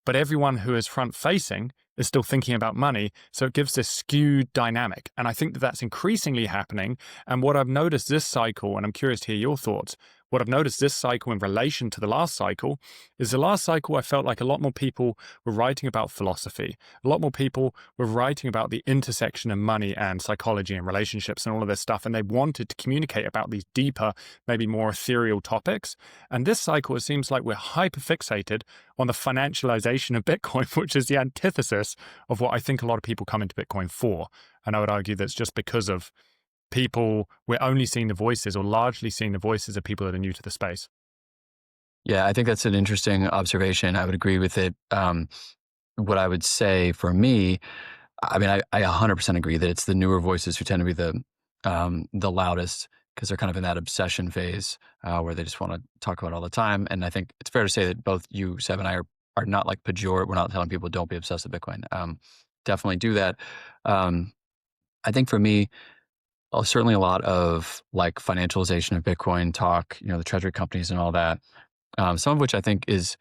but everyone who is front-facing is still thinking about money. So it gives this skewed dynamic. And I think that that's increasingly happening. And what I've noticed this cycle, and I'm curious to hear your thoughts, what I've noticed this cycle in relation to the last cycle is the last cycle I felt like a lot more people were writing about philosophy. A lot more people were writing about the intersection of money and psychology and relationships and all of this stuff. And they wanted to communicate about these deeper, maybe more ethereal topics. And this cycle, it seems like we're hyper fixated on the financialization of Bitcoin, which is the antithesis of what I think a lot of people come into Bitcoin for. And I would argue that's just because of we're only seeing the voices or largely seeing the voices of people that are new to the space. Yeah, I think that's an interesting observation. I would agree with it. What I would say for me, I mean, I 100% agree that it's the newer voices who tend to be the loudest because they're kind of in that obsession phase where they just want to talk about it all the time. And I think it's fair to say that both you, Seb, and I are not like pejorative. We're not telling people don't be obsessed with Bitcoin. Definitely do that. I think for me, certainly a lot of like financialization of Bitcoin talk, the treasury companies and all that. Some of which I think is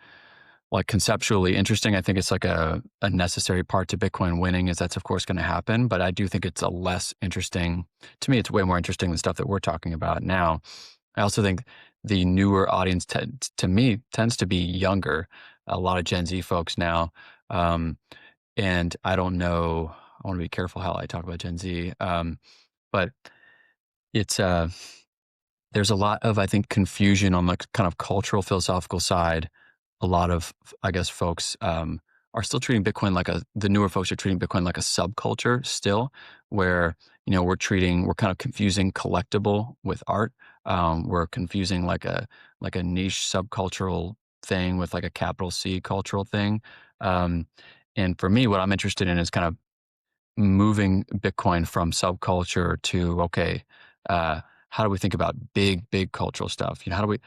like conceptually interesting. I think it's like a necessary part to Bitcoin winning is that's of course going to happen. But I do think it's a less interesting, to me, it's way more interesting than stuff that we're talking about now. I also think the newer audience to me tends to be younger, a lot of Gen Z folks now. And I don't know, I want to be careful how I talk about Gen Z. But it's there's a lot of, I think, confusion on the kind of cultural philosophical side. A lot of, I guess, folks are still treating Bitcoin the newer folks are treating Bitcoin like a subculture still, where, we're kind of confusing collectible with art. We're confusing like a niche subcultural thing with like a capital C cultural thing. And for me, what I'm interested in is kind of moving Bitcoin from subculture to, okay, how do we think about big cultural stuff? How do we,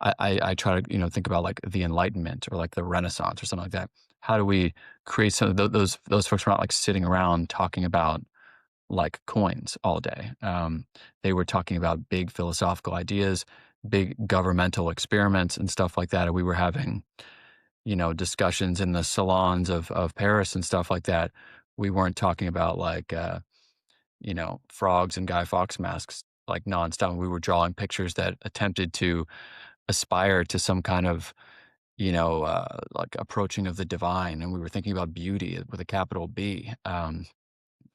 I try to, think about like the Enlightenment or like the Renaissance or something like that. How do we create some of those folks were not like sitting around talking about like coins all day. They were talking about big philosophical ideas, big governmental experiments and stuff like that. And we were having, discussions in the salons of Paris and stuff like that. We weren't talking about like, frogs and Guy Fawkes masks like nonstop. We were drawing pictures that attempted to aspire to some kind of, like approaching of the divine. And we were thinking about beauty with a capital B,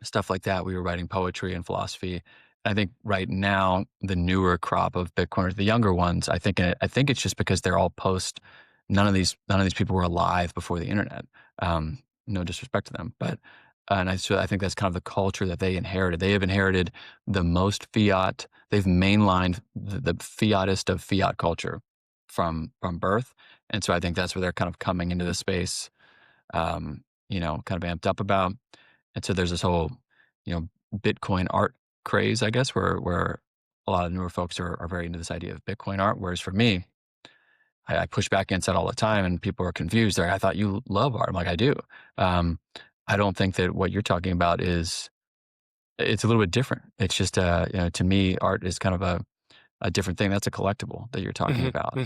stuff like that. We were writing poetry and philosophy. I think right now, the newer crop of Bitcoiners, the younger ones, I think it's just because they're all none of these people were alive before the internet. No disrespect to them, but I think that's kind of the culture that they inherited. They have inherited the most fiat. They've mainlined the fiatist of fiat culture from birth, and so I think that's where they're kind of coming into the space, kind of amped up about. And so there's this whole, Bitcoin art craze, I guess, where a lot of newer folks are very into this idea of Bitcoin art. Whereas for me, I push back against that all the time, and people are confused. They're like, I thought you love art. I'm like, I do. I don't think that what you're talking about it's a little bit different. It's just, to me, art is kind of a different thing. That's a collectible that you're talking about.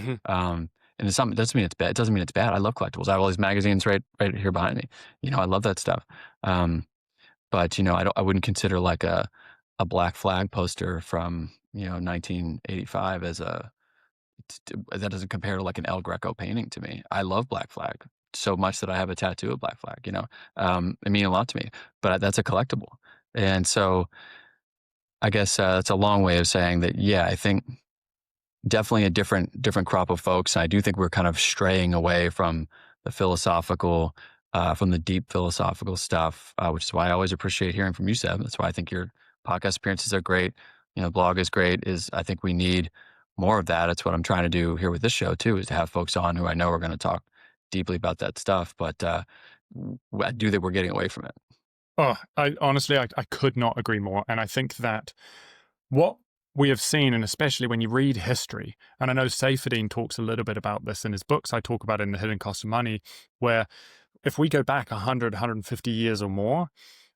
And it doesn't mean it's bad. It doesn't mean it's bad. I love collectibles. I have all these magazines right here behind me. I love that stuff. But I wouldn't consider like a Black Flag poster from 1985 as that doesn't compare to like an El Greco painting to me. I love Black Flag so much that I have a tattoo of Black Flag. It means a lot to me. But that's a collectible, and so I guess that's a long way of saying that. Yeah, I think definitely a different crop of folks. I do think we're kind of straying away from the philosophical, from the deep philosophical stuff, which is why I always appreciate hearing from you, Seb. That's why I think your podcast appearances are great. Blog is great. I think we need more of that. It's what I'm trying to do here with this show too, is to have folks on who I know are going to talk deeply about that stuff. But I do think we're getting away from it. Oh, honestly, I could not agree more. And I think that what we have seen, and especially when you read history, and I know Seyfedin talks a little bit about this in his books, I talk about it in The Hidden Cost of Money, where if we go back 100, 150 years or more,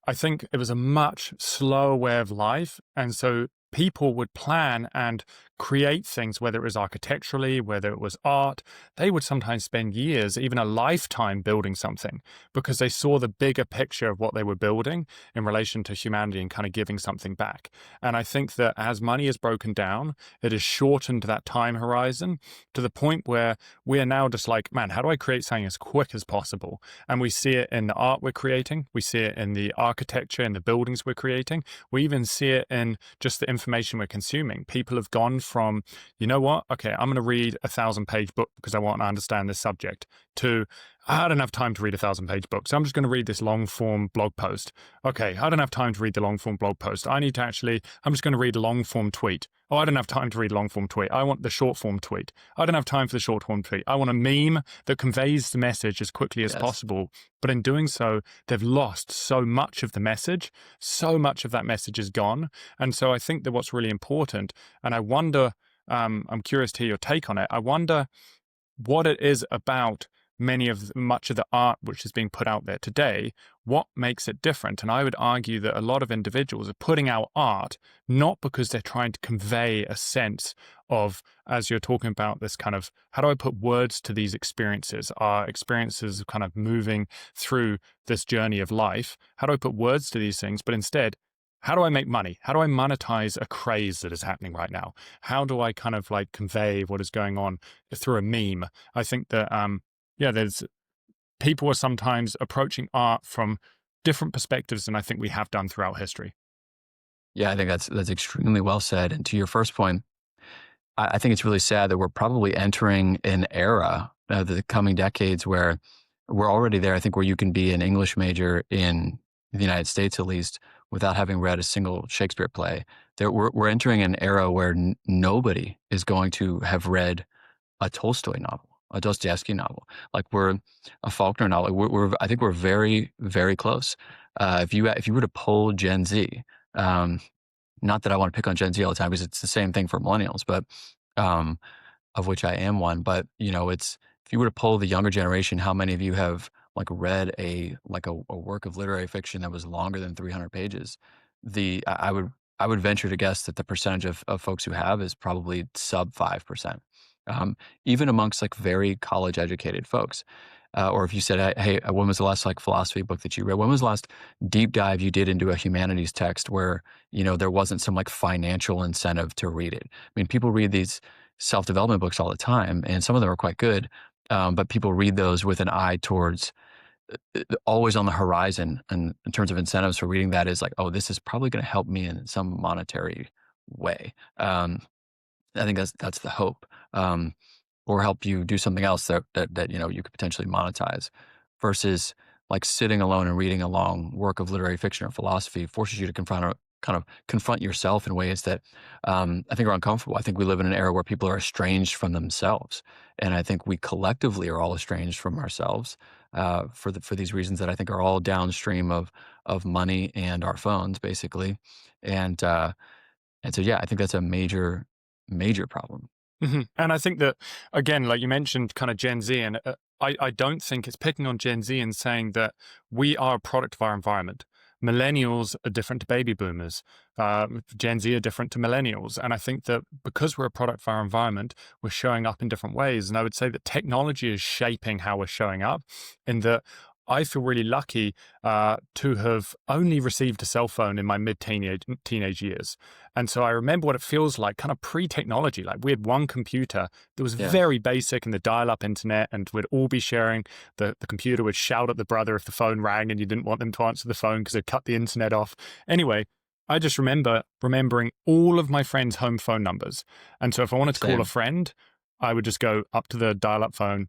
I think it was a much slower way of life. And so people would plan and create things, whether it was architecturally, whether it was art. They would sometimes spend years, even a lifetime, building something because they saw the bigger picture of what they were building in relation to humanity and kind of giving something back. And I think that as money is broken down, it has shortened that time horizon to the point where we are now just like, man, how do I create something as quick as possible? And we see it in the art we're creating. We see it in the architecture and the buildings we're creating. We even see it in just the information we're consuming. People have gone from, you know what? Okay, I'm going to read a 1,000-page book because I want to understand this subject, to I don't have time to read a 1,000-page book, so I'm just going to read this long-form blog post. Okay, I don't have time to read the long-form blog post. I'm just going to read a long-form tweet. Oh, I don't have time to read a long-form tweet. I want the short-form tweet. I don't have time for the short-form tweet. I want a meme that conveys the message as quickly as possible. But in doing so, they've lost so much of the message. So much of that message is gone. And so I think that what's really important, and I wonder, I'm curious to hear your take on it. I wonder what it is about much of the art which is being put out there today, what makes it different? And I would argue that a lot of individuals are putting out art not because they're trying to convey a sense of, as you're talking about this kind of, how do I put words to these experiences, our experiences of kind of moving through this journey of life, how do I put words to these things? But instead, how do I make money? How do I monetize a craze that is happening right now? How do I kind of like convey what is going on through a meme? I think that, there's people are sometimes approaching art from different perspectives than I think we have done throughout history. Yeah, I think that's extremely well said. And to your first point, I think it's really sad that we're probably entering an era, the coming decades, where we're already there. I think where you can be an English major in the United States, at least, without having read a single Shakespeare play. We're entering an era where nobody is going to have read a Tolstoy novel, a Dostoevsky novel, like we're a Faulkner novel. I think we're very, very close. If you were to poll Gen Z, not that I want to pick on Gen Z all the time because it's the same thing for millennials, but of which I am one. But it's, if you were to poll the younger generation, how many of you have like read a work of literary fiction that was longer than 300 pages? I would venture to guess that the percentage of folks who have is probably sub 5%. Even amongst like very college educated folks. Or if you said, hey, when was the last like philosophy book that you read? When was the last deep dive you did into a humanities text where, there wasn't some like financial incentive to read it? I mean, people read these self-development books all the time, and some of them are quite good. But people read those with an eye towards always on the horizon. And in terms of incentives for reading that is like, oh, this is probably going to help me in some monetary way. I think that's the hope, or help you do something else that you could potentially monetize, versus like sitting alone and reading a long work of literary fiction or philosophy forces you to confront yourself in ways that I think are uncomfortable. I think we live in an era where people are estranged from themselves, and I think we collectively are all estranged from ourselves for these reasons that I think are all downstream of money and our phones, basically, and so yeah, I think that's a major problem. Mm-hmm. And I think that, again, like you mentioned, kind of Gen Z, and I don't think it's picking on Gen Z and saying that we are a product of our environment. Millennials are different to baby boomers. Gen Z are different to millennials. And I think that because we're a product of our environment, we're showing up in different ways. And I would say that technology is shaping how we're showing up, in that I feel really lucky to have only received a cell phone in my teenage years. And so I remember what it feels like kind of pre-technology. Like we had one computer that was very basic in the dial-up internet, and we'd all be sharing. The computer would shout at the brother if the phone rang and you didn't want them to answer the phone because they'd cut the internet off. Anyway, I just remembering all of my friends' home phone numbers. And so if I wanted to call a friend, I would just go up to the dial-up phone,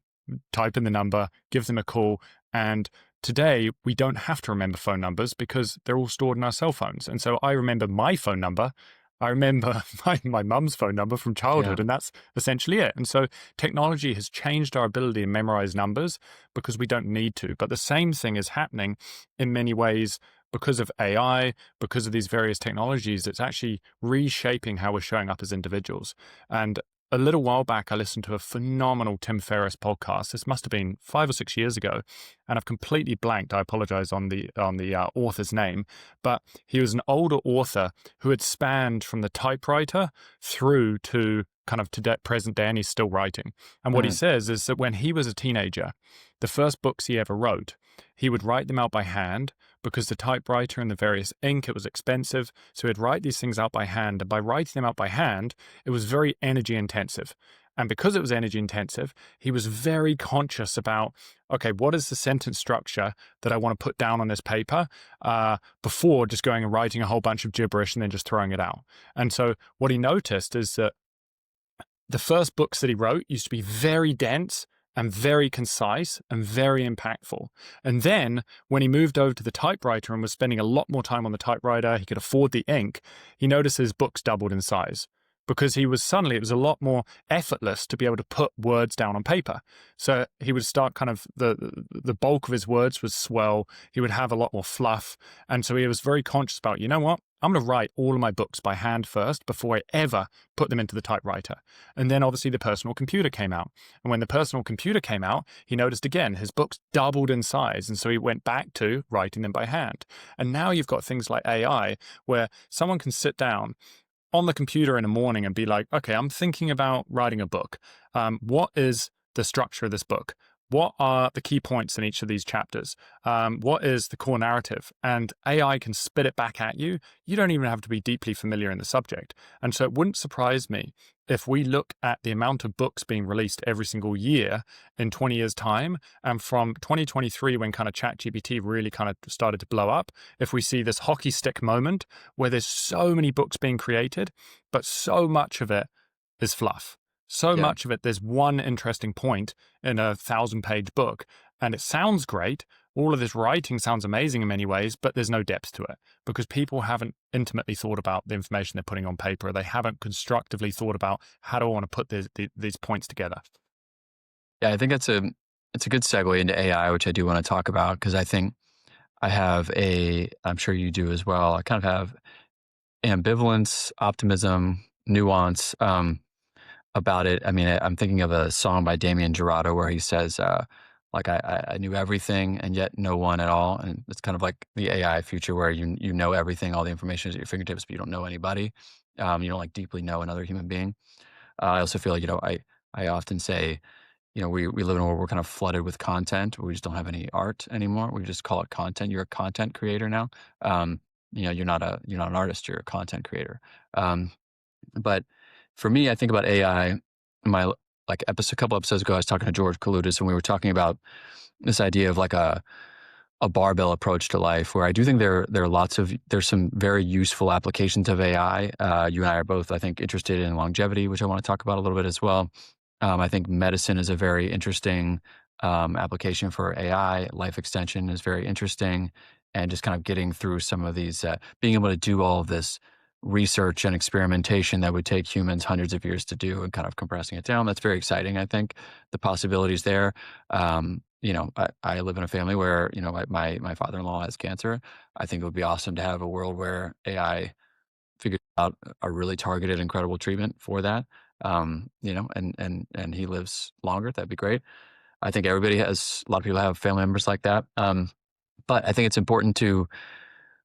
type in the number, give them a call. And today we don't have to remember phone numbers because they're all stored in our cell phones. And so I remember my phone number. I remember my mum's phone number from childhood, and that's essentially it. And so technology has changed our ability to memorize numbers because we don't need to. But the same thing is happening in many ways because of AI, because of these various technologies. It's actually reshaping how we're showing up as individuals. And a little while back, I listened to a phenomenal Tim Ferriss podcast. This must have been 5 or 6 years ago, and I've completely blanked. I apologize on the author's name, but he was an older author who had spanned from the typewriter through to kind of to present day, and he's still writing. And what he says is that when he was a teenager, the first books he ever wrote, he would write them out by hand because the typewriter and the various ink, it was expensive. So he'd write these things out by hand. And by writing them out by hand, it was very energy intensive. And because it was energy intensive, he was very conscious about, okay, what is the sentence structure that I want to put down on this paper before just going and writing a whole bunch of gibberish and then just throwing it out. And so what he noticed is that the first books that he wrote used to be very dense and very concise and very impactful. And then when he moved over to the typewriter and was spending a lot more time on the typewriter, he could afford the ink, he noticed his books doubled in size because it was a lot more effortless to be able to put words down on paper. So he would start kind of, the bulk of his words would swell, he would have a lot more fluff. And so he was very conscious about, you know what? I'm going to write all of my books by hand first before I ever put them into the typewriter. And then obviously the personal computer came out. And when the personal computer came out, he noticed again, his books doubled in size. And so he went back to writing them by hand. And now you've got things like AI where someone can sit down on the computer in the morning and be like, okay, I'm thinking about writing a book. What is the structure of this book? What are the key points in each of these chapters? What is the core narrative? And AI can spit it back at you. You don't even have to be deeply familiar in the subject. And so it wouldn't surprise me if we look at the amount of books being released every single year in 20 years' time, and from 2023, when kind of ChatGPT really kind of started to blow up, if we see this hockey stick moment where there's so many books being created, but so much of it is fluff. So much of it, there's one interesting point in a 1,000-page book, and it sounds great. All of this writing sounds amazing in many ways, but there's no depth to it because people haven't intimately thought about the information they're putting on paper. They haven't constructively thought about how do I want to put these points together. Yeah, I think it's a good segue into AI, which I do want to talk about because I think I have I'm sure you do as well. I kind of have ambivalence, optimism, nuance about it. I mean, I'm thinking of a song by Damien Jurado where he says, like, I knew everything and yet no one at all. And it's kind of like the AI future where you know everything, all the information is at your fingertips, but you don't know anybody. You don't like deeply know another human being. I also feel like, I often say, we live in a world where we're kind of flooded with content. We just don't have any art anymore. We just call it content. You're a content creator now. You're not an artist. You're a content creator. But for me, I think about AI. A couple episodes ago, I was talking to George Kaludis, and we were talking about this idea of like a barbell approach to life, where I do think there's some very useful applications of AI. You and I are both, I think, interested in longevity, which I want to talk about a little bit as well. I think medicine is a very interesting application for AI. Life extension is very interesting, and just kind of getting through some of these, being able to do all of this research and experimentation that would take humans hundreds of years to do and kind of compressing it down. That's very exciting. I think the possibilities there. I live in a family where, my father-in-law has cancer. I think it would be awesome to have a world where AI figures out a really targeted, incredible treatment for that. And he lives longer. That'd be great. I think a lot of people have family members like that. But I think it's important to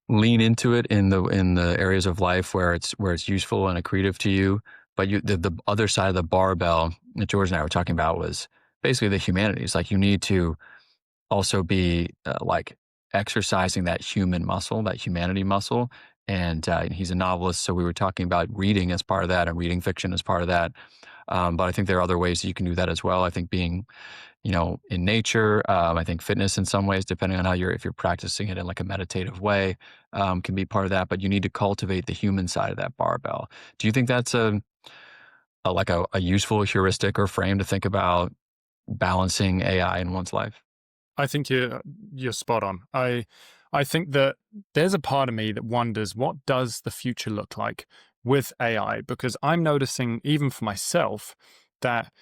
lean into it in the areas of life where it's useful and accretive to you. But the other side of the barbell that George and I were talking about was basically the humanities. Like, you need to also be like exercising that human muscle, that humanity muscle. And he's a novelist, so we were talking about reading as part of that and reading fiction as part of that. But I think there are other ways that you can do that as well. I think being in nature. I think fitness in some ways, depending on if you're practicing it in like a meditative way, can be part of that, but you need to cultivate the human side of that barbell. Do you think that's a useful heuristic or frame to think about balancing AI in one's life? I think you're spot on. I think that there's a part of me that wonders, what does the future look like with AI? Because I'm noticing, even for myself, that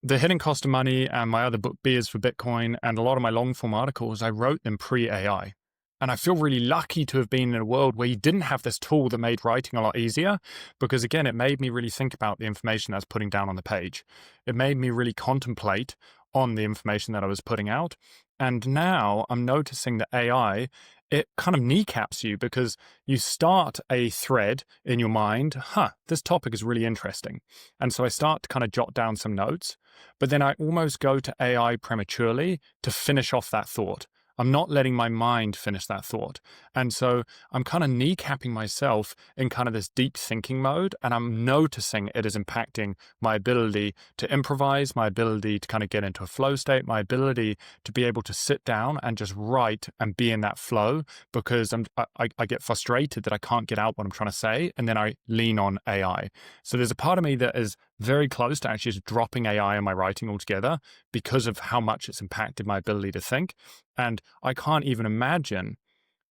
the Hidden Cost of Money and my other book, B is for Bitcoin, and a lot of my long form articles, I wrote them pre-AI. And I feel really lucky to have been in a world where you didn't have this tool that made writing a lot easier, because again, it made me really think about the information I was putting down on the page. It made me really contemplate on the information that I was putting out. And now I'm noticing that AI, it kind of kneecaps you, because you start a thread in your mind. This topic is really interesting. And so I start to kind of jot down some notes, but then I almost go to AI prematurely to finish off that thought. I'm not letting my mind finish that thought. And so I'm kind of kneecapping myself in kind of this deep thinking mode. And I'm noticing it is impacting my ability to improvise, my ability to kind of get into a flow state, my ability to be able to sit down and just write and be in that flow, because I get frustrated that I can't get out what I'm trying to say. And then I lean on AI. So there's a part of me that is very close to actually just dropping AI in my writing altogether, because of how much it's impacted my ability to think. And I can't even imagine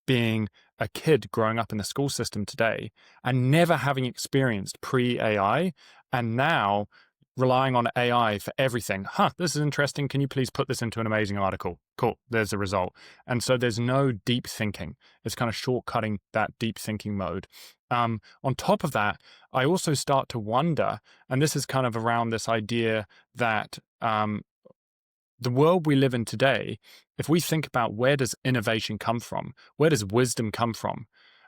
being a kid growing up in the school system today and never having experienced pre-AI, and now relying on AI for everything. This is interesting. Can you please put this into an amazing article? Cool. There's the result. And so there's no deep thinking. It's kind of shortcutting that deep thinking mode. On top of that, I also start to wonder, and this is kind of around this idea that the world we live in today, if we think about where does innovation come from, where does wisdom come from?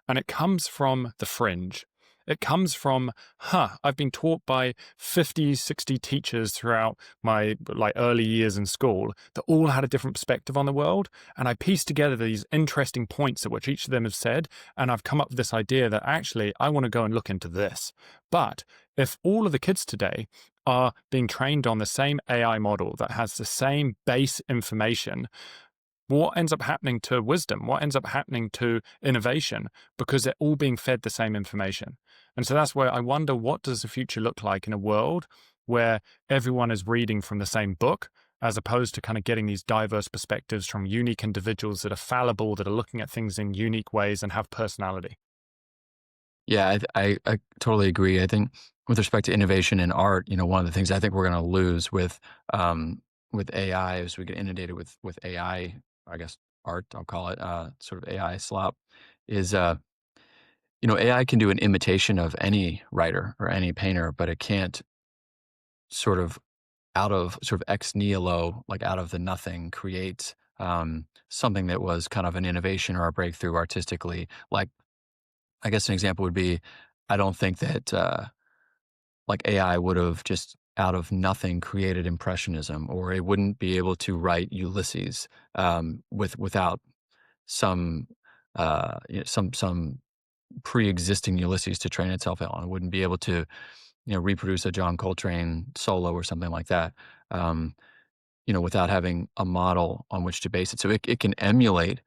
And it comes from the fringe. It comes from, I've been taught by 50, 60 teachers throughout my early years in school that all had a different perspective on the world. And I pieced together these interesting points at which each of them have said. And I've come up with this idea that actually I want to go and look into this. But if all of the kids today are being trained on the same AI model that has the same base information, what ends up happening to wisdom? What ends up happening to innovation? Because they're all being fed the same information. And so that's where I wonder, what does the future look like in a world where everyone is reading from the same book, as opposed to kind of getting these diverse perspectives from unique individuals that are fallible, that are looking at things in unique ways and have personality? Yeah, I totally agree. I think with respect to innovation in art, one of the things I think we're going to lose with AI, as we get inundated with AI, I guess art, I'll call it, sort of AI slop, is AI can do an imitation of any writer or any painter, but it can't sort of out of sort of ex nihilo, like out of the nothing, create something that was kind of an innovation or a breakthrough artistically. Like, I guess an example would be, I don't think that like AI would have just out of nothing created Impressionism, or it wouldn't be able to write Ulysses without some some pre-existing Ulysses to train itself on. It wouldn't be able to reproduce a John Coltrane solo or something like that. Without having a model on which to base it. So it can emulate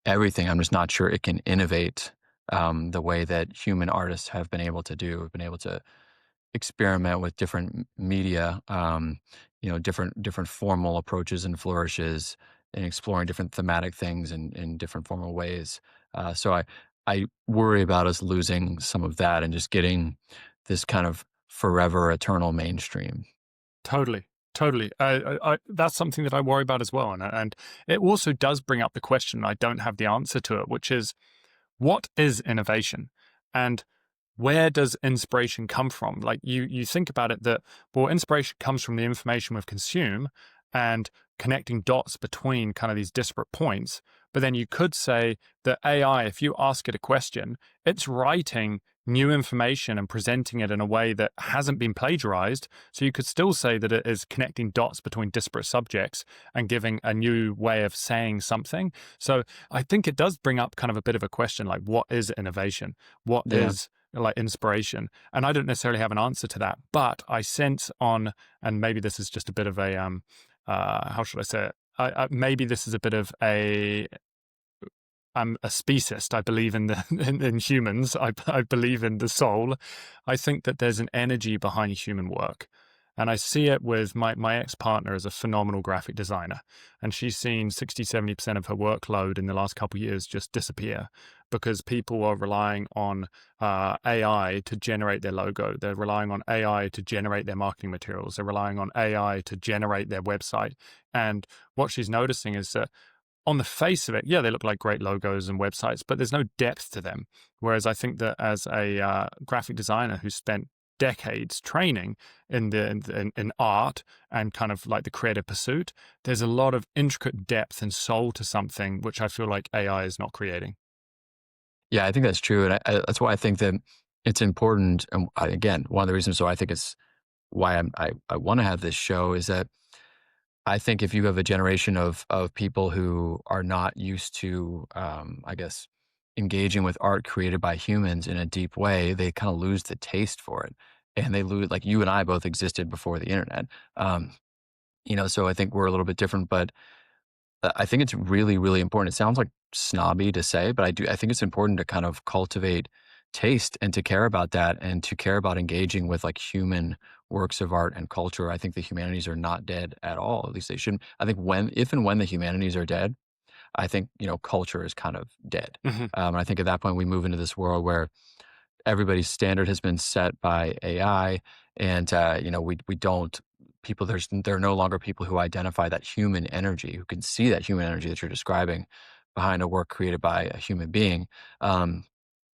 everything. I'm just not sure it can innovate the way that human artists have been able to do, have been able to experiment with different media, different formal approaches and flourishes, and exploring different thematic things in different formal ways. So I worry about us losing some of that and just getting this kind of forever eternal mainstream. Totally. Totally. That's something that I worry about as well. And it also does bring up the question, I don't have the answer to it, which is, what is innovation? And where does inspiration come from? Like you think about it that, well, inspiration comes from the information we've consumed and connecting dots between kind of these disparate points. But then you could say that AI, if you ask it a question, it's writing new information and presenting it in a way that hasn't been plagiarized. So you could still say that it is connecting dots between disparate subjects and giving a new way of saying something. So I think it does bring up kind of a bit of a question, like, what is innovation? What Yeah. is like inspiration? And I don't necessarily have an answer to that, but I sense on, and maybe this is just a bit of a, how should I say it? Maybe this is a bit of a, I'm a speciesist. I believe in in humans. I believe in the soul. I think that there's an energy behind human work. And I see it with my ex-partner is a phenomenal graphic designer. And she's seen 60, 70% of her workload in the last couple of years just disappear because people are relying on AI to generate their logo. They're relying on AI to generate their marketing materials. They're relying on AI to generate their website. And what she's noticing is that on the face of it, yeah, they look like great logos and websites, but there's no depth to them. Whereas I think that as a graphic designer who spent decades training in art and kind of like the creative pursuit, there's a lot of intricate depth and soul to something which I feel like AI is not creating. Yeah, I think that's true, and that's why I think that it's important. And again, one of the reasons why I think it's why I want to have this show is that I think if you have a generation of people who are not used to, I guess, engaging with art created by humans in a deep way, they kind of lose the taste for it, and they lose. Like you and I both existed before the internet, so I think we're a little bit different, but I think it's really, really important. It sounds like snobby to say, but I think it's important to kind of cultivate taste and to care about that and to care about engaging with like human works of art and culture. I think the humanities are not dead at all. At least they shouldn't. I think if and when the humanities are dead, I think, culture is kind of dead. Hmm. And I think at that point we move into this world where everybody's standard has been set by AI, and we don't people. There are no longer people who identify that human energy, who can see that human energy that you're describing behind a work created by a human being. Um,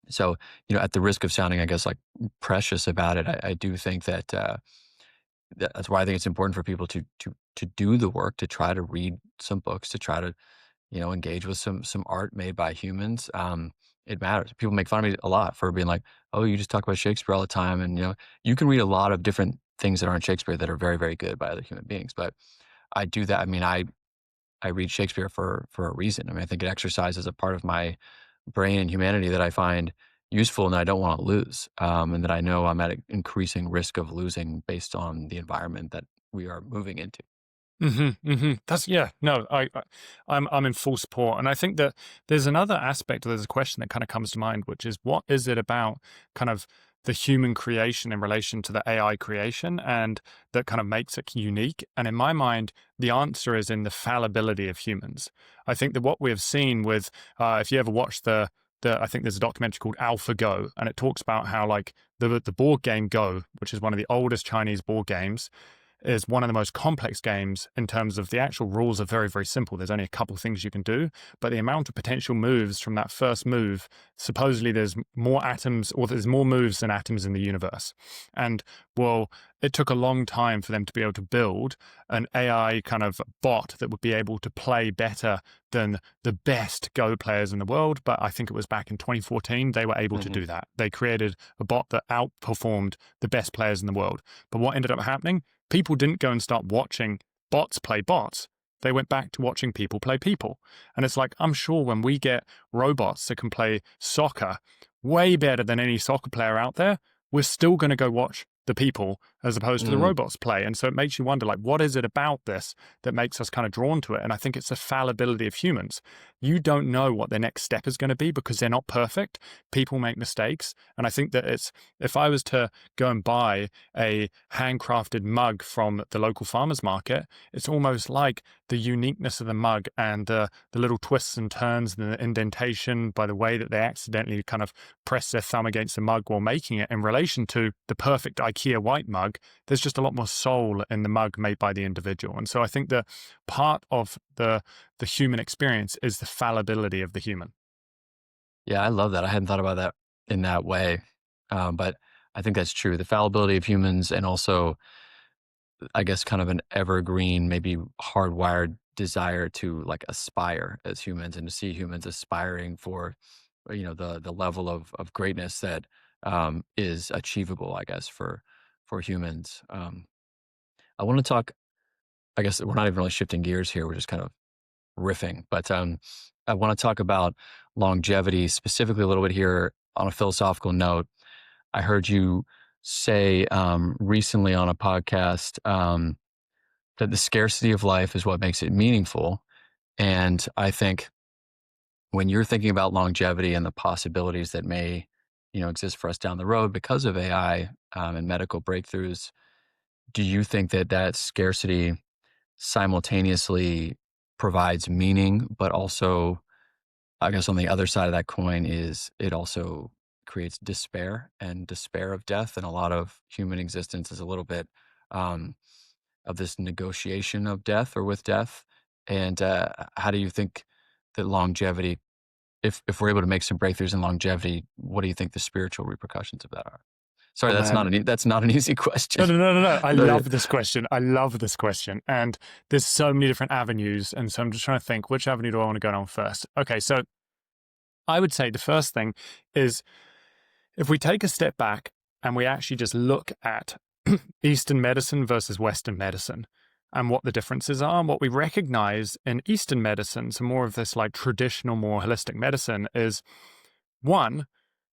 so, at the risk of sounding, I guess, like precious about it, I do think that that's why I think it's important for people to do the work, to try to read some books, to try to engage with some art made by humans. It matters. People make fun of me a lot for being like, "Oh, you just talk about Shakespeare all the time," and you can read a lot of different things that aren't Shakespeare that are very, very good by other human beings. But I do that. I mean, I read Shakespeare for a reason. I mean, I think it exercises a part of my brain and humanity that I find useful and that I don't want to lose, and that I know I'm at an increasing risk of losing based on the environment that we are moving into. That's yeah. No, I'm in full support, and I think that there's another aspect. There's a question that kind of comes to mind, which is what is it about kind of the human creation in relation to the AI creation, and that kind of makes it unique. And in my mind, the answer is in the fallibility of humans. I think that what we have seen with, if you ever watch I think there's a documentary called AlphaGo, and it talks about how like the board game Go, which is one of the oldest Chinese board games, is one of the most complex games in terms of the actual rules are very, very simple. There's only a couple of things you can do, but the amount of potential moves from that first move, supposedly there's more atoms or there's more moves than atoms in the universe. And well, it took a long time for them to be able to build an AI kind of bot that would be able to play better than the best Go players in the world. But I think it was back in 2014, they were able to do that. They created a bot that outperformed the best players in the world. But what ended up happening? People didn't go and start watching bots play bots. They went back to watching people play people. And it's like, I'm sure when we get robots that can play soccer way better than any soccer player out there, we're still going to go watch the people as opposed to the Mm. robots play. And so it makes you wonder, like, what is it about this that makes us kind of drawn to it? And I think it's the fallibility of humans. You don't know what their next step is going to be because they're not perfect. People make mistakes. And I think that if I was to go and buy a handcrafted mug from the local farmer's market, it's almost like the uniqueness of the mug and the little twists and turns and the indentation by the way that they accidentally kind of press their thumb against the mug while making it in relation to the perfect IKEA white mug. There's just a lot more soul in the mug made by the individual. And so I think that part of the human experience is the fallibility of the human. Yeah, I love that. I hadn't thought about that in that way, but I think that's true. The fallibility of humans, and also, I guess, kind of an evergreen, maybe hardwired desire to like aspire as humans and to see humans aspiring for, the level of greatness that is achievable, I guess, for humans. I want to talk. I guess we're not even really shifting gears here. We're just kind of riffing, but I want to talk about longevity specifically a little bit here on a philosophical note. I heard you say recently on a podcast that the scarcity of life is what makes it meaningful. And I think when you're thinking about longevity and the possibilities that may, exist for us down the road because of AI and medical breakthroughs, do you think that that scarcity simultaneously provides meaning, but also, I guess, on the other side of that coin is it also creates despair and despair of death, and a lot of human existence is a little bit um, of this negotiation of death or with death. And how do you think? that longevity, if we're able to make some breakthroughs in longevity, what do you think the spiritual repercussions of that are? Sorry, Oh, that's man. not an easy question. No. I No, love this question. I love this question. And there's so many different avenues. And so I'm just trying to think, which avenue do I want to go down first? Okay, so I would say the first thing is if we take a step back and we actually just look at Eastern medicine versus Western medicine and what the differences are, and what we recognize in Eastern medicine, so more of this like traditional, more holistic medicine, is one,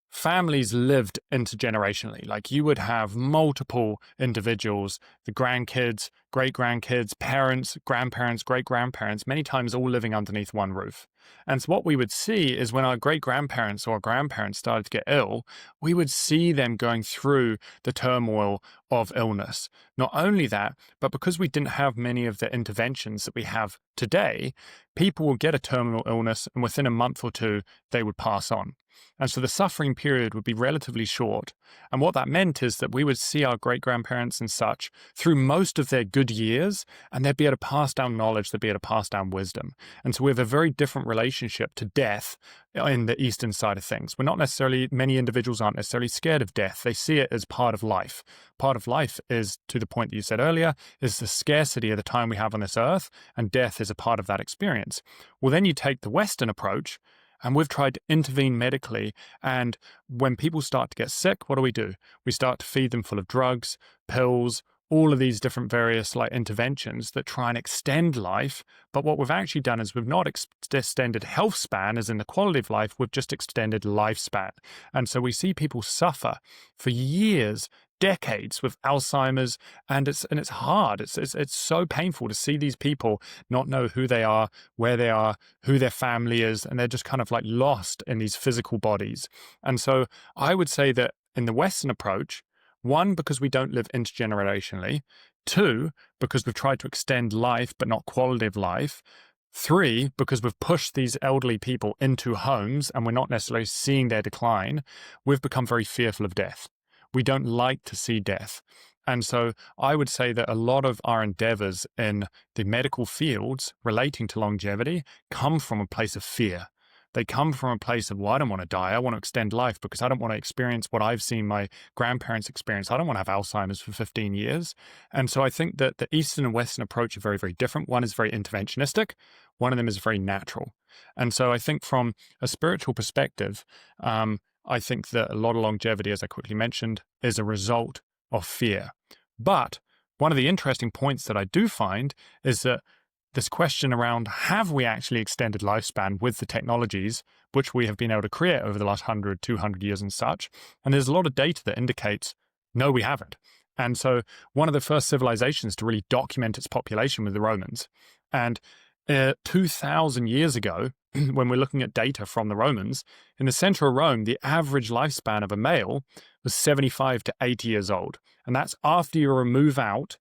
families lived intergenerationally. Like you would have multiple individuals, the grandkids, great grandkids, parents, grandparents, great grandparents, many times all living underneath one roof. And so what we would see is when our great grandparents or grandparents started to get ill, we would see them going through the turmoil of illness. Not only that, but because we didn't have many of the interventions that we have today, people would get a terminal illness and within a month or two, they would pass on. And so the suffering period would be relatively short. And what that meant is that we would see our great-grandparents and such through most of their good years, and they'd be able to pass down knowledge, they'd be able to pass down wisdom. And so we have a very different relationship to death in the Eastern side of things. Many individuals aren't necessarily scared of death. They see it as part of life. Part of life is, to the point that you said earlier, is the scarcity of the time we have on this earth, and death is a part of that experience. Well, then you take the Western approach, and we've tried to intervene medically. And when people start to get sick, what do? We start to feed them full of drugs, pills, all of these different various like interventions that try and extend life. But what we've actually done is we've not extended health span, as in the quality of life, we've just extended lifespan. And so we see people suffer for years, decades with Alzheimer's, and it's hard. It's so painful to see these people not know who they are, where they are, who their family is, and they're just kind of like lost in these physical bodies. And so I would say that in the Western approach, one, because we don't live intergenerationally. Two, because we've tried to extend life but not quality of life. Three, because we've pushed these elderly people into homes and we're not necessarily seeing their decline, we've become very fearful of death. We don't like to see death. And so I would say that a lot of our endeavors in the medical fields relating to longevity come from a place of fear. They come from a place of, well, I don't want to die. I want to extend life because I don't want to experience what I've seen my grandparents experience. I don't want to have Alzheimer's for 15 years. And so I think that the Eastern and Western approach are very, very different. One is very interventionistic. One of them is very natural. And so I think from a spiritual perspective, I think that a lot of longevity, as I quickly mentioned, is a result of fear. But one of the interesting points that I do find is that this question around, have we actually extended lifespan with the technologies which we have been able to create over the last 100, 200 years and such? And there's a lot of data that indicates, no, we haven't. And so one of the first civilizations to really document its population was the Romans. And 2,000 years ago, when we're looking at data from the Romans, in the center of Rome, the average lifespan of a male was 75 to 80 years old. And that's after you remove out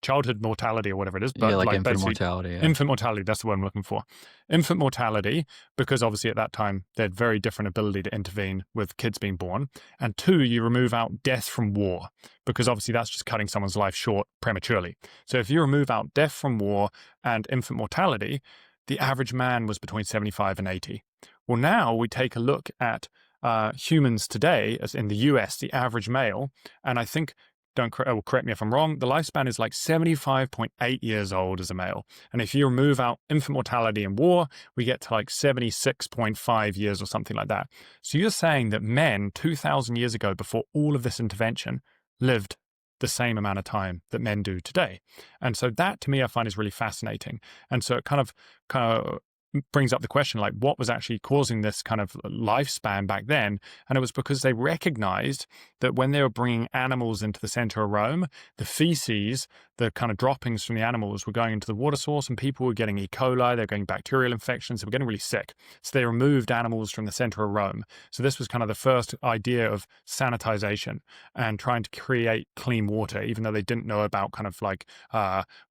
childhood mortality or whatever it is. But like infant mortality. Yeah. Infant mortality, that's the word I'm looking for. Infant mortality, because obviously at that time, they had very different ability to intervene with kids being born. And two, you remove out death from war, because obviously that's just cutting someone's life short prematurely. So if you remove out death from war and infant mortality, the average man was between 75 and 80. Well, now we take a look at humans today, as in the US, the average male, and I think, correct me if I'm wrong, the lifespan is like 75.8 years old as a male. And if you remove out infant mortality and war, we get to like 76.5 years or something like that. So you're saying that men 2,000 years ago, before all of this intervention, lived the same amount of time that men do today. And so that, to me, I find is really fascinating. And so it kind of brings up the question, like, what was actually causing this kind of lifespan back then? And it was because they recognized that when they were bringing animals into the center of Rome, the feces, the kind of droppings from the animals were going into the water source, and people were getting E. coli, they were getting bacterial infections, they were getting really sick. So they removed animals from the center of Rome. So this was kind of the first idea of sanitization and trying to create clean water, even though they didn't know about kind of like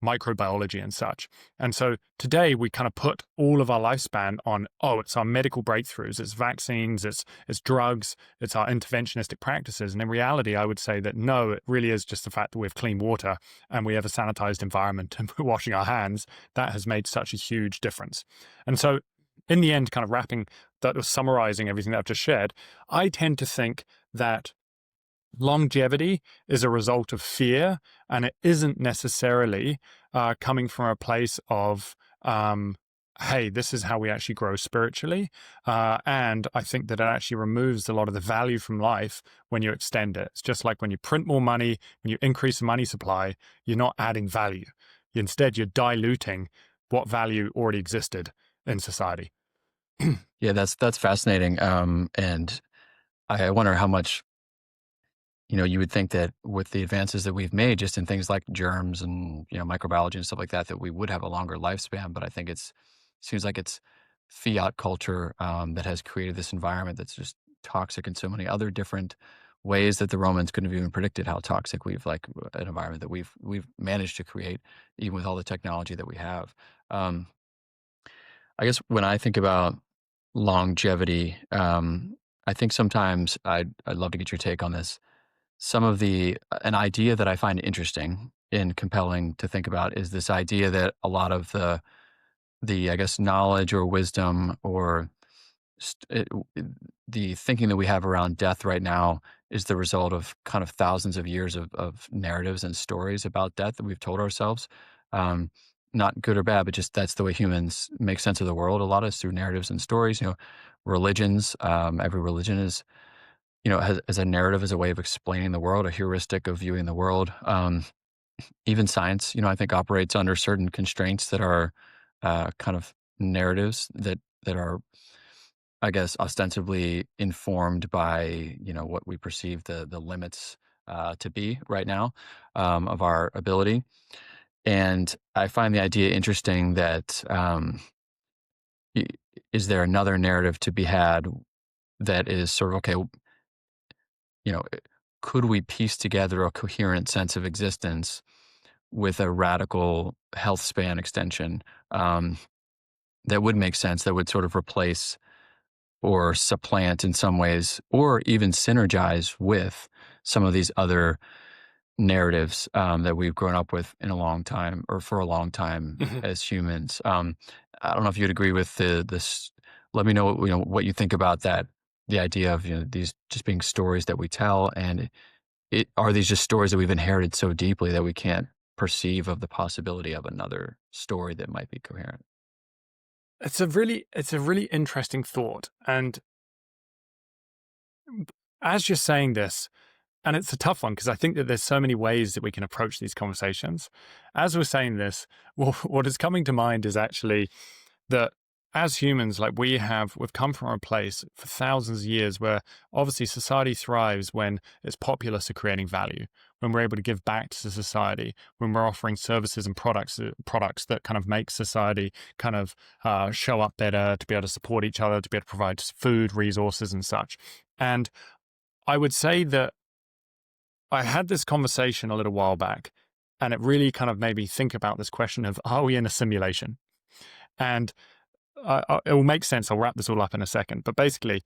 microbiology and such. And so today we kind of put all of our lifespan on, oh, it's our medical breakthroughs, it's vaccines, it's drugs, it's our interventionistic practices. And in reality, I would say that no, it really is just the fact that we have clean water and we have a sanitized environment and we're washing our hands. That has made such a huge difference. And so in the end, kind of summarizing everything that I've just shared, I tend to think that longevity is a result of fear, and it isn't necessarily coming from a place of, hey, this is how we actually grow spiritually. And I think that it actually removes a lot of the value from life when you extend it. It's just like when you print more money, when you increase the money supply, you're not adding value. Instead, you're diluting what value already existed in society. Yeah, that's fascinating. And I wonder how much, you would think that with the advances that we've made just in things like germs and, microbiology and stuff like that, that we would have a longer lifespan. But I think seems like it's fiat culture that has created this environment that's just toxic in so many other different ways that the Romans couldn't have even predicted how toxic an environment that we've managed to create, even with all the technology that we have. I guess when I think about longevity, I think sometimes I'd love to get your take on this. An idea that I find interesting and compelling to think about is this idea that a lot of the I guess knowledge or wisdom or the thinking that we have around death right now is the result of kind of thousands of years of narratives and stories about death that we've told ourselves. Not good or bad, but just that's the way humans make sense of the world. A lot is through narratives and stories. Religions. Every religion is has a narrative as a way of explaining the world, a heuristic of viewing the world. Even science, I think operates under certain constraints that are kind of narratives that are, I guess, ostensibly informed by, what we perceive the limits to be right now of our ability. And I find the idea interesting that is there another narrative to be had that is sort of, okay, could we piece together a coherent sense of existence with a radical health span extension that would make sense, that would sort of replace or supplant in some ways, or even synergize with some of these other narratives that we've grown up with in a long time, or for a long time as humans. I don't know if you'd agree with this. Let me know, what you think about that. The idea of these just being stories that we tell, and are these just stories that we've inherited so deeply that we can't perceive of the possibility of another story that might be coherent? It's a really interesting thought. And as you're saying this, and it's a tough one because I think that there's so many ways that we can approach these conversations. As we're saying this, well, what is coming to mind is actually that as humans, like we've come from a place for thousands of years where obviously society thrives when it's populous at creating value, when we're able to give back to society, when we're offering services and products that kind of make society kind of show up better, to be able to support each other, to be able to provide food, resources, and such. And I would say that I had this conversation a little while back, and it really kind of made me think about this question of, are we in a simulation? And it will make sense. I'll wrap this all up in a second. But basically,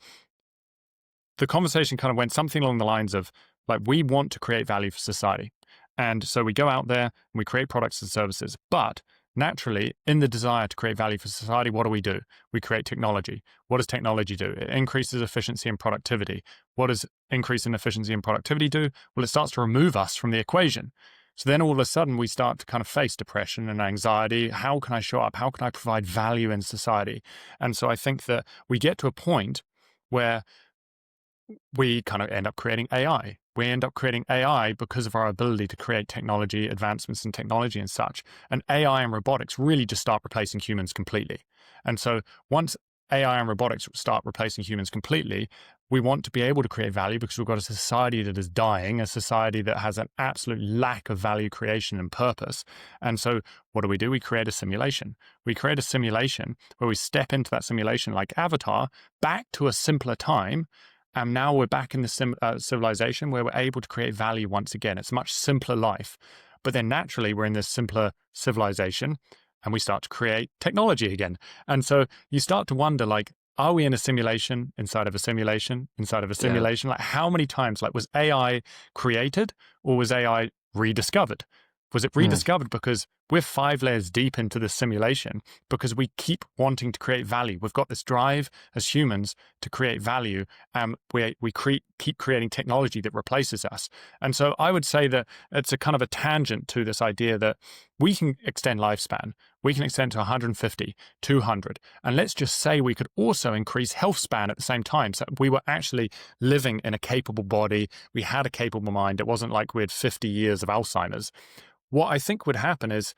the conversation kind of went something along the lines of, like, we want to create value for society. And so we go out there and we create products and services. But naturally, in the desire to create value for society, what do? We create technology. What does technology do? It increases efficiency and productivity. What does increase in efficiency and productivity do? Well, it starts to remove us from the equation. So then all of a sudden we start to kind of face depression and anxiety. How can I show up? How can I provide value in society? And so I think that we get to a point where we kind of end up creating AI. We end up creating AI because of our ability to create technology, advancements in technology and such. And AI and robotics really just start replacing humans completely. And so once AI and robotics start replacing humans completely, we want to be able to create value because we've got a society that is dying, a society that has an absolute lack of value creation and purpose. And so what do? We create a simulation. We create a simulation where we step into that simulation like Avatar back to a simpler time. And now we're back in the civilization where we're able to create value once again. It's a much simpler life. But then naturally, we're in this simpler civilization. and we start to create technology again. And so you start to wonder, like, are we in a simulation inside of a simulation inside of a simulation? Like, how many times, like, was AI created or was AI rediscovered? Was it rediscovered because we're 5 layers deep into the simulation because we keep wanting to create value? We've got this drive as humans to create value, and we keep creating technology that replaces us. And so I would say that it's a kind of a tangent to this idea that we can extend lifespan. We can extend to 150, 200. And let's just say we could also increase health span at the same time. So we were actually living in a capable body. We had a capable mind. It wasn't like we had 50 years of Alzheimer's. What I think would happen is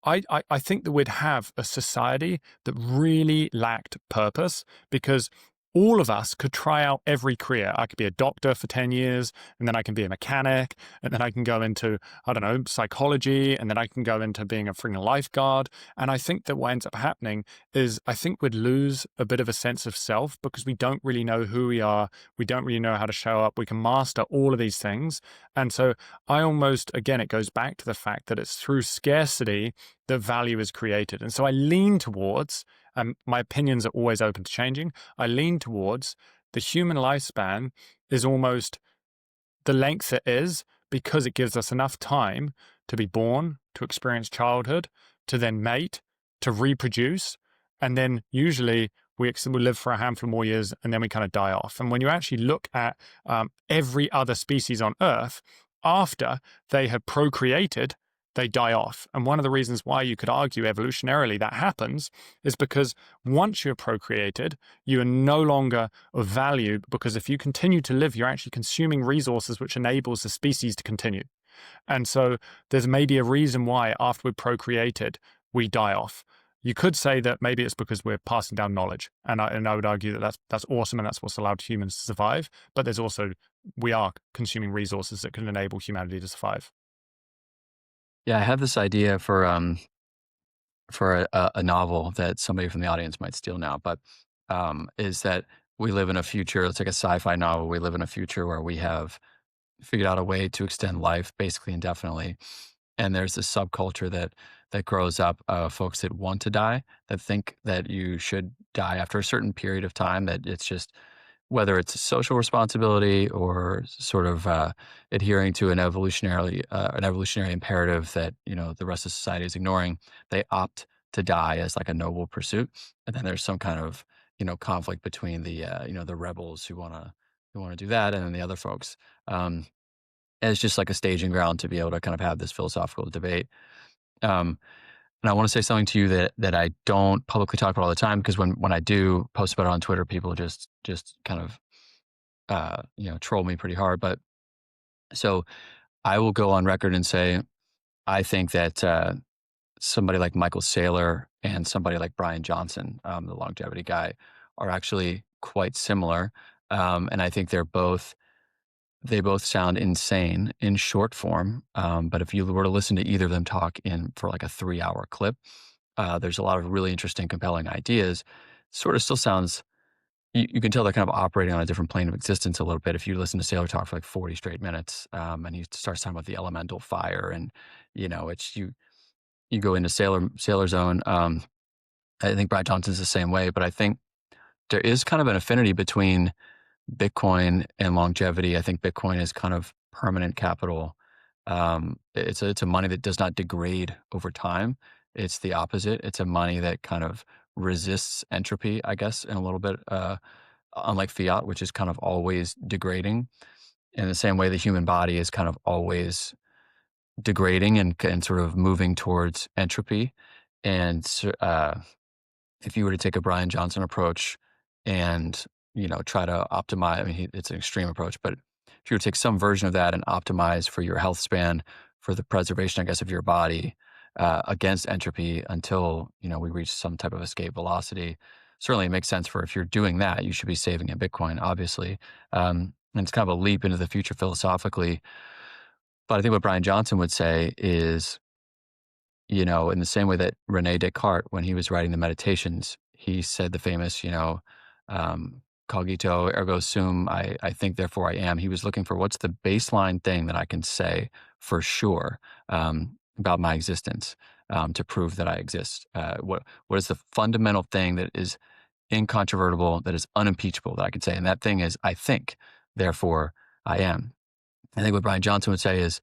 I think that we'd have a society that really lacked purpose, because all of us could try out every career. I could be a doctor for 10 years, and then I can be a mechanic, and then I can go into, I don't know, psychology, and then I can go into being a freaking lifeguard. And I think that what ends up happening is I think we'd lose a bit of a sense of self because we don't really know who we are. We don't really know how to show up. We can master all of these things. And so I almost, again, it goes back to the fact that it's through scarcity that value is created. And so I lean towards, my opinions are always open to changing, I lean towards the human lifespan is almost the length it is because it gives us enough time to be born, to experience childhood, to then mate, to reproduce, and then usually we live for a handful more years and then we kind of die off. And when you actually look at every other species on Earth, after they have procreated, they die off. And one of the reasons why you could argue evolutionarily that happens is because once you're procreated, you are no longer of value, because if you continue to live, you're actually consuming resources which enables the species to continue. And so there's maybe a reason why after we're procreated, we die off. You could say that maybe it's because we're passing down knowledge. And I would argue that that's awesome, and that's what's allowed humans to survive. But there's also, we are consuming resources that can enable humanity to survive. Yeah, I have this idea for a novel that somebody from the audience might steal now, but is that we live in a future, it's like a sci-fi novel. We live in a future where we have figured out a way to extend life basically indefinitely. And there's this subculture that grows up, folks that want to die, that think that you should die after a certain period of time, that it's just, whether it's a social responsibility or sort of adhering to an evolutionary imperative that, you know, the rest of society is ignoring, they opt to die as like a noble pursuit. And then there's some kind of, you know, conflict between the the rebels who want to do that, and then the other folks, as just like a staging ground to be able to kind of have this philosophical debate. Um, and I want to say something to you that I don't publicly talk about all the time, because when I do post about it on Twitter, people just kind of troll me pretty hard. But so I will go on record and say I think that somebody like Michael Saylor and somebody like Brian Johnson, the longevity guy, are actually quite similar, and I think they both sound insane in short form. But if you were to listen to either of them talk for like a 3-hour clip, there's a lot of really interesting, compelling ideas. Sort of still sounds, you can tell they're kind of operating on a different plane of existence a little bit. If you listen to Sailor talk for like 40 straight minutes, and he starts talking about the elemental fire, and it's you go into Sailor Zone. I think Brian Johnson's the same way, but I think there is kind of an affinity between Bitcoin and longevity. I think Bitcoin is kind of permanent capital. It's a money that does not degrade over time. It's the opposite. It's a money that kind of resists entropy, I guess, in a little bit, unlike fiat, which is kind of always degrading. In the same way, the human body is kind of always degrading and sort of moving towards entropy. And if you were to take a Brian Johnson approach and try to optimize, I mean, it's an extreme approach, but if you were to take some version of that and optimize for your health span, for the preservation, I guess, of your body against entropy until we reach some type of escape velocity, certainly it makes sense for, if you're doing that, you should be saving in Bitcoin, obviously. And it's kind of a leap into the future philosophically. But I think what Brian Johnson would say is, in the same way that Rene Descartes, when he was writing the Meditations, he said the famous, cogito ergo sum, I think, therefore I am. He was looking for, what's the baseline thing that I can say for sure about my existence? to prove that I exist? What is the fundamental thing that is incontrovertible, that is unimpeachable that I can say? And that thing is, I think, therefore I am. I think what Brian Johnson would say is,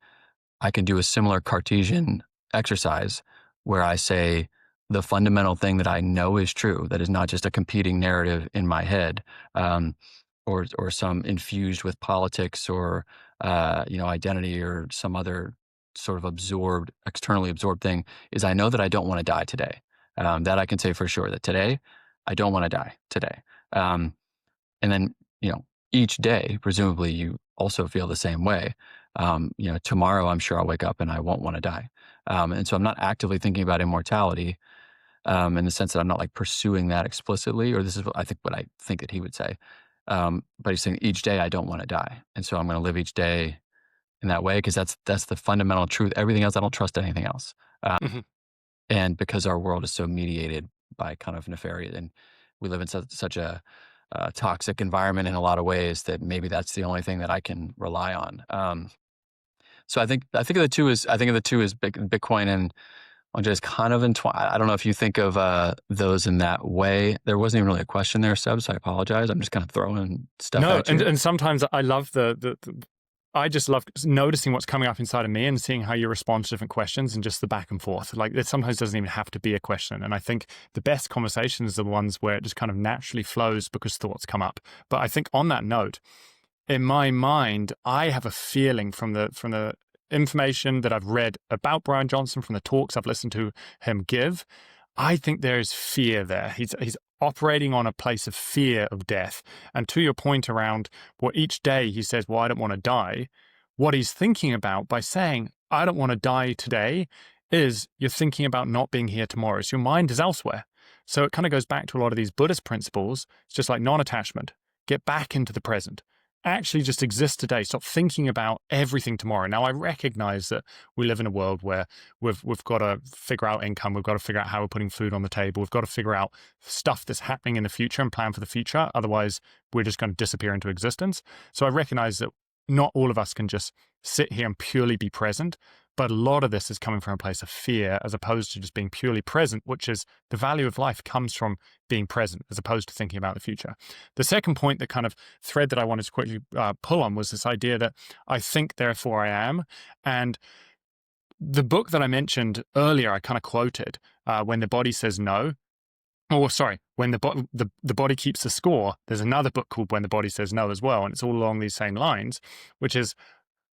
I can do a similar Cartesian exercise where I say the fundamental thing that I know is true, that is not just a competing narrative in my head, or some infused with politics or identity or some other sort of externally absorbed thing, is I know that I don't want to die today. That I can say for sure, that today I don't want to die today. And then, each day, presumably you also feel the same way. Tomorrow I'm sure I'll wake up and I won't want to die. And so I'm not actively thinking about immortality, in the sense that I'm not like pursuing that explicitly, or this is what I think that he would say. But he's saying each day I don't want to die. And so I'm going to live each day in that way, because that's the fundamental truth. Everything else, I don't trust anything else. Mm-hmm. And because our world is so mediated by kind of nefarious, and we live in such a toxic environment in a lot of ways, that maybe that's the only thing that I can rely on. So I think of the two as Bitcoin and just kind of entwined. I don't know if you think of those in that way. There wasn't even really a question there, Seb, so I apologize. I'm just kind of throwing stuff at you. And sometimes I love I just love noticing what's coming up inside of me and seeing how you respond to different questions and just the back and forth. Like, it sometimes doesn't even have to be a question. And I think the best conversations are the ones where it just kind of naturally flows because thoughts come up. But I think on that note, in my mind, I have a feeling from the information that I've read about Brian Johnson, from the talks I've listened to him give, I think there is fear there. He's operating on a place of fear of death. And to your point around what each day he says, well, I don't want to die, what he's thinking about by saying, I don't want to die today, is you're thinking about not being here tomorrow. So your mind is elsewhere. So it kind of goes back to a lot of these Buddhist principles. It's just like non-attachment. Get back into the present. Actually just exist today. Stop thinking about everything tomorrow. Now, I recognize that we live in a world where we've got to figure out income. We've got to figure out how we're putting food on the table. We've got to figure out stuff that's happening in the future and plan for the future. Otherwise, we're just going to disappear into existence. So I recognize that not all of us can just sit here and purely be present. But a lot of this is coming from a place of fear as opposed to just being purely present, which is the value of life comes from being present as opposed to thinking about the future. The second point, the kind of thread that I wanted to quickly pull on, was this idea that I think, therefore I am. And the book that I mentioned earlier, I kind of quoted, When the Body Says No. Oh, sorry, when the body keeps the score. There's another book called When the Body Says No as well. And it's all along these same lines, which is,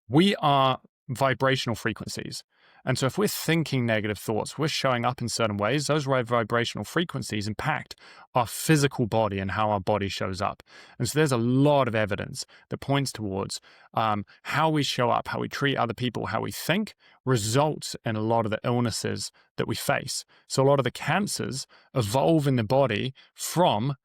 we are vibrational frequencies. And so if we're thinking negative thoughts, we're showing up in certain ways, those vibrational frequencies impact our physical body and how our body shows up. And so there's a lot of evidence that points towards how we show up, how we treat other people, how we think, results in a lot of the illnesses that we face. So a lot of the cancers evolve in the body from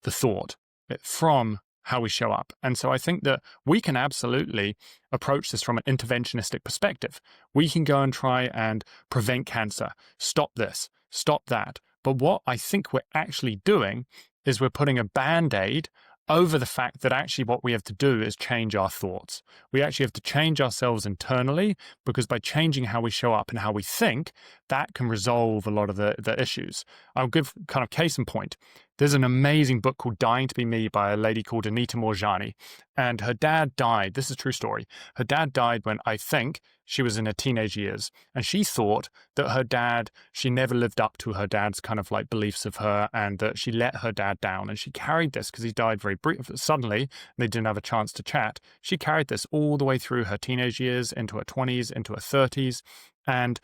the thought, from how we show up. And so I think that we can absolutely approach this from an interventionistic perspective. We can go and try and prevent cancer, stop this, stop that. But what I think we're actually doing is we're putting a Band-Aid over the fact that actually what we have to do is change our thoughts. We actually have to change ourselves internally, because by changing how we show up and how we think, that can resolve a lot of the issues. I'll give kind of case in point. There's an amazing book called Dying to Be Me by a lady called Anita Moorjani. And her dad died. This is a true story. Her dad died when, I think, she was in her teenage years. And she thought that she never lived up to her dad's kind of like beliefs of her, and that she let her dad down. And she carried this, because he died very suddenly, and they didn't have a chance to chat. She carried this all the way through her teenage years, into her 20s, into her 30s. And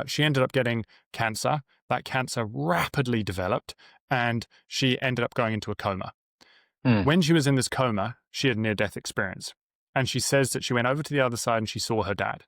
she ended up getting cancer. That cancer rapidly developed, and she ended up going into a coma. When she was in this coma, she had a near-death experience. And she says that she went over to the other side and she saw her dad.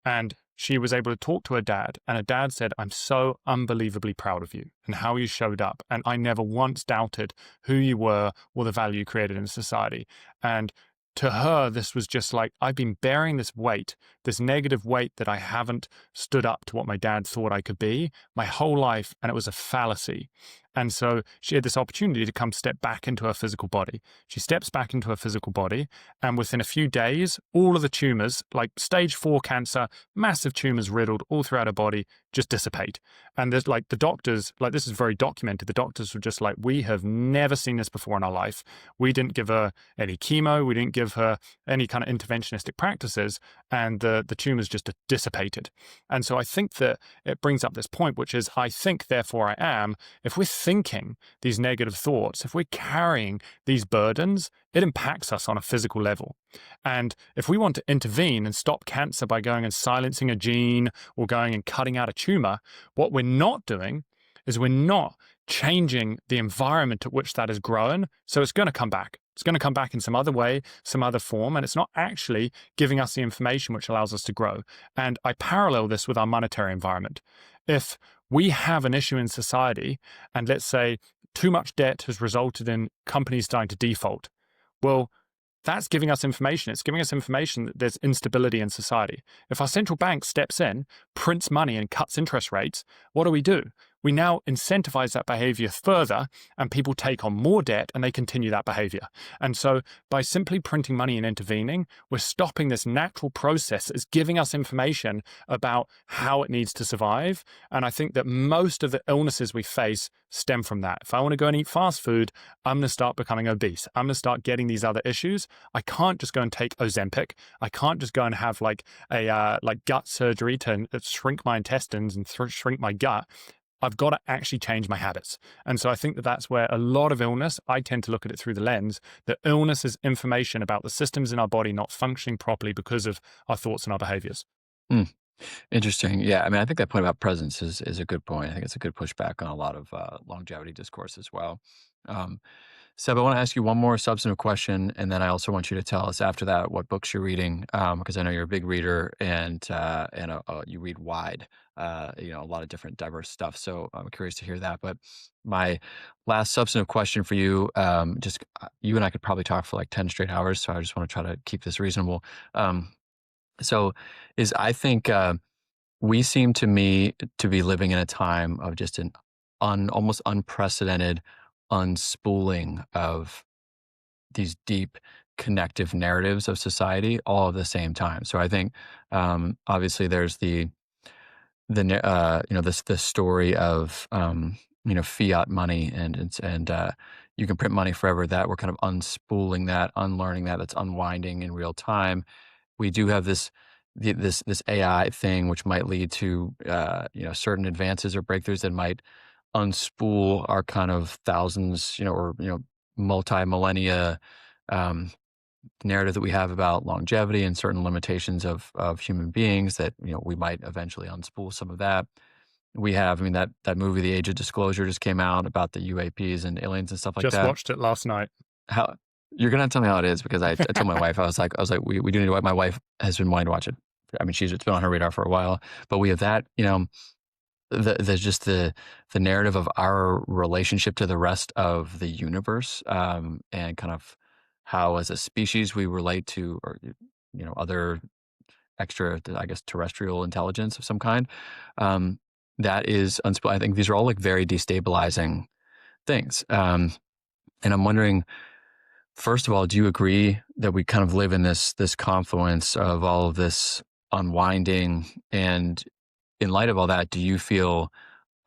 And she was able to talk to her dad. And her dad said, I'm so unbelievably proud of you and how you showed up. And I never once doubted who you were or the value you created in society. And to her, this was just like, I've been bearing this weight, this negative weight that I haven't stood up to what my dad thought I could be my whole life, and it was a fallacy. And so she had this opportunity to come step back into her physical body. She steps back into her physical body, and within a few days, all of the tumors, like stage 4 cancer, massive tumors riddled all throughout her body, just dissipate. And there's like the doctors, like this is very documented. The doctors were just like, we have never seen this before in our life. We didn't give her any chemo. We didn't give her any kind of interventionistic practices, and the tumors just dissipated. And so I think that it brings up this point, which is, I think, therefore I am. If we're thinking these negative thoughts, if we're carrying these burdens, it impacts us on a physical level. And if we want to intervene and stop cancer by going and silencing a gene or going and cutting out a tumor, what we're not doing is we're not changing the environment at which that is grown. So it's going to come back. It's going to come back in some other way, some other form, and it's not actually giving us the information which allows us to grow. And I parallel this with our monetary environment. If we have an issue in society, and let's say too much debt has resulted in companies starting to default, well, that's giving us information. It's giving us information that there's instability in society. If our central bank steps in, prints money, and cuts interest rates, what do? We now incentivize that behavior further, and people take on more debt and they continue that behavior. And so by simply printing money and intervening, we're stopping this natural process. It's giving us information about how it needs to survive. And I think that most of the illnesses we face stem from that. If I want to go and eat fast food, I'm going to start becoming obese. I'm going to start getting these other issues. I can't just go and take Ozempic. I can't just go and have like a gut surgery to shrink my intestines and shrink my gut. I've got to actually change my habits. And so I think that that's where a lot of illness, I tend to look at it through the lens that illness is information about the systems in our body not functioning properly because of our thoughts and our behaviors. Interesting. Yeah. I mean, I think that point about presence is a good point. I think it's a good pushback on a lot of longevity discourse as well. Seb, I want to ask you one more substantive question, and then I also want you to tell us after that what books you're reading, because I know you're a big reader and you read wide, a lot of different diverse stuff. So I'm curious to hear that. But my last substantive question for you, you and I could probably talk for like 10 straight hours, so I just want to try to keep this reasonable. I think we seem to me to be living in a time of just an almost unprecedented unspooling of these deep connective narratives of society all at the same time. So I think obviously there's the story of fiat money and you can print money forever, that we're kind of unspooling that, unlearning that, that's unwinding in real time. We do have this AI thing which might lead to certain advances or breakthroughs that might unspool our kind of thousands, or multi-millennia narrative that we have about longevity and certain limitations of human beings that, we might eventually unspool some of that. We have, that movie, The Age of Disclosure, just came out about the UAPs and aliens and stuff like that. Just watched it last night. How you're gonna tell me how it is, because I told my wife, I was like, we do need to watch. My wife has been wanting to watch it. I mean, it's been on her radar for a while, but we have that, there's just the narrative of our relationship to the rest of the universe, and kind of how as a species we relate to, or other extra, I guess, terrestrial intelligence of some kind. That is I think these are all like very destabilizing things. And I'm wondering, first of all, do you agree that we kind of live in this confluence of all of this unwinding? And in light of all that, do you feel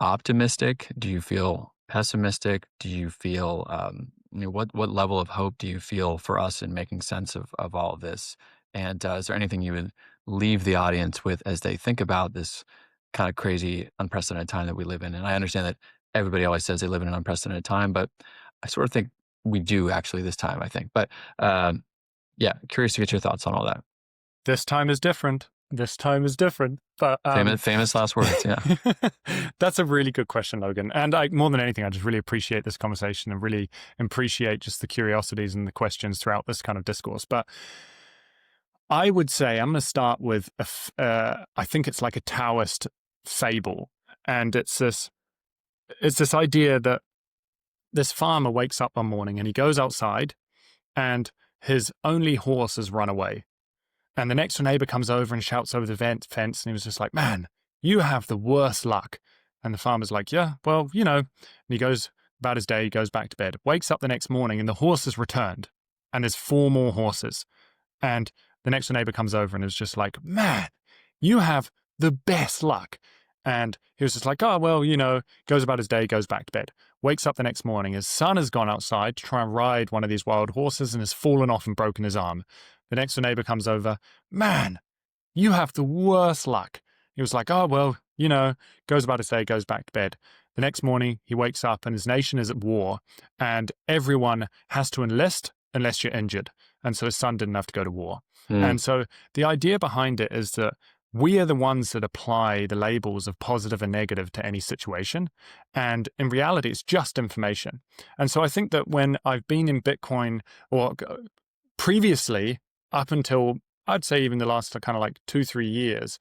optimistic? Do you feel pessimistic? Do you feel, what level of hope do you feel for us in making sense of all of this? And is there anything you would leave the audience with as they think about this kind of crazy, unprecedented time that we live in? And I understand that everybody always says they live in an unprecedented time, but I sort of think we do actually this time, I think. But curious to get your thoughts on all that. This time is different. But famous last words. Yeah. That's a really good question, Logan. And more than anything, I just really appreciate this conversation and really appreciate just the curiosities and the questions throughout this kind of discourse. But I would say I'm going to start with I think it's like a Taoist fable, and it's this idea that this farmer wakes up one morning and he goes outside, and his only horse has run away. And the next door neighbor comes over and shouts over the fence, and he was just like, man, you have the worst luck. And the farmer's like, yeah, well, And he goes about his day, he goes back to bed, wakes up the next morning, and the horse has returned. And there's 4 more horses. And the next door neighbor comes over and is just like, man, you have the best luck. And he was just like, oh, well, goes about his day, goes back to bed. Wakes up the next morning, his son has gone outside to try and ride one of these wild horses and has fallen off and broken his arm. The next door neighbor comes over, man, you have the worst luck. He was like, oh, well, goes about his day, goes back to bed. The next morning, he wakes up and his nation is at war and everyone has to enlist unless you're injured. And so his son didn't have to go to war. And so the idea behind it is that we are the ones that apply the labels of positive and negative to any situation. And in reality, it's just information. And so I think that when I've been in Bitcoin, or previously, up until I'd say even the last kind of like 2-3 years,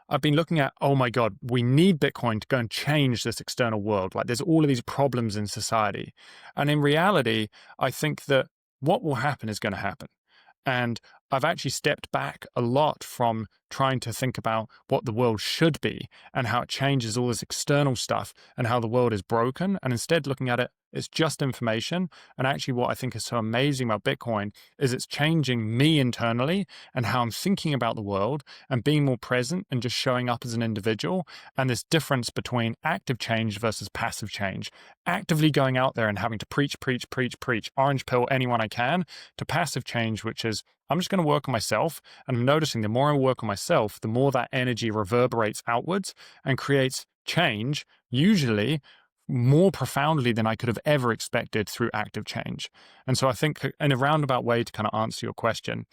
I've been looking at, oh my God, we need Bitcoin to go and change this external world. Like there's all of these problems in society. And in reality, I think that what will happen is going to happen. And I've actually stepped back a lot from trying to think about what the world should be and how it changes all this external stuff and how the world is broken. And instead looking at it, it's just information. And actually what I think is so amazing about Bitcoin is it's changing me internally and how I'm thinking about the world and being more present and just showing up as an individual. And this difference between active change versus passive change, actively going out there and having to preach, orange pill anyone I can, to passive change, which is I'm just going to work on myself. And I'm noticing the more I work on myself, the more that energy reverberates outwards and creates change, usually more profoundly than I could have ever expected through active change. And so I think in a roundabout way to kind of answer your question,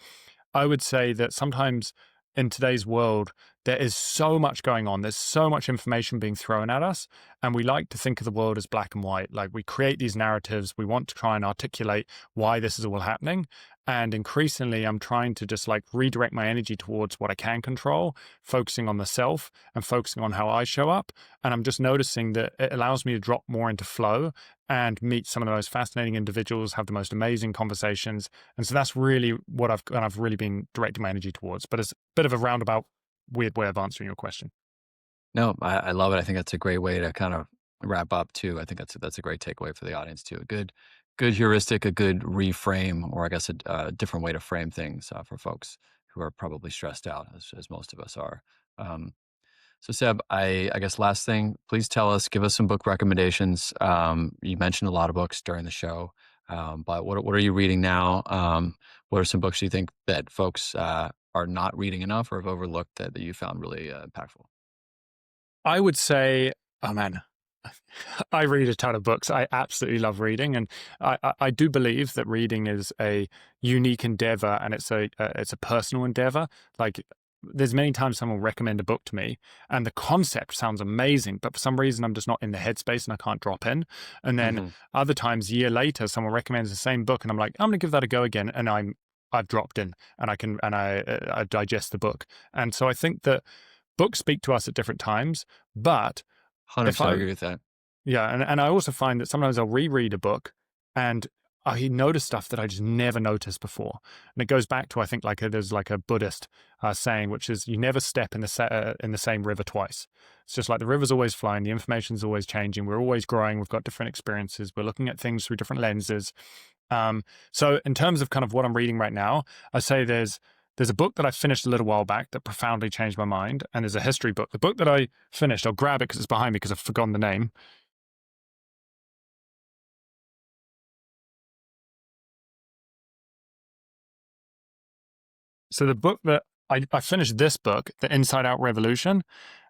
I would say that sometimes in today's world, there is so much going on. There's so much information being thrown at us. And we like to think of the world as black and white. Like we create these narratives. We want to try and articulate why this is all happening. And increasingly, I'm trying to just like redirect my energy towards what I can control, focusing on the self and focusing on how I show up. And I'm just noticing that it allows me to drop more into flow and meet some of the most fascinating individuals, have the most amazing conversations. And so that's really what I've really been directing my energy towards. But it's a bit of a roundabout, weird way of answering your question. No, I love it. I think that's a great way to kind of wrap up too. I think that's a great takeaway for the audience too. A good heuristic, a good reframe, or I guess a different way to frame things for folks who are probably stressed out, as most of us are. So Seb, I guess last thing, please give us some book recommendations. You mentioned a lot of books during the show, but what are you reading now? What are some books you think that folks are not reading enough or have overlooked that you found really impactful? I would say, oh man, I read a ton of books. I absolutely love reading. And I do believe that reading is a unique endeavor and it's a personal endeavor. Like there's many times someone will recommend a book to me and the concept sounds amazing, but for some reason I'm just not in the headspace and I can't drop in. And then other times, a year later, someone recommends the same book and I'm like, I'm going to give that a go again. And I've dropped in and I digest the book. And so I think that books speak to us at different times, but 100% agree with that. Yeah, and I also find that sometimes I'll reread a book and I notice stuff that I just never noticed before. And it goes back to, I think, there's like a Buddhist saying, which is you never step in the same river twice. It's just like the river's always flowing, the information's always changing, we're always growing, we've got different experiences, we're looking at things through different lenses. So in terms of kind of what I'm reading right now, I say there's a book that I finished a little while back that profoundly changed my mind, and there's a history book. The book that I finished, I'll grab it because it's behind me because I've forgotten the name. So the book that I finished this book, The Inside Out Revolution,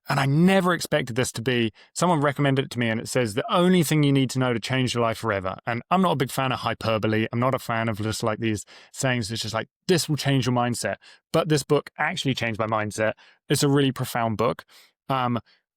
and I never expected this to be, someone recommended it to me and it says the only thing you need to know to change your life forever. And I'm not a big fan of hyperbole. I'm not a fan of just like these sayings. It's just like, this will change your mindset. But this book actually changed my mindset. It's a really profound book.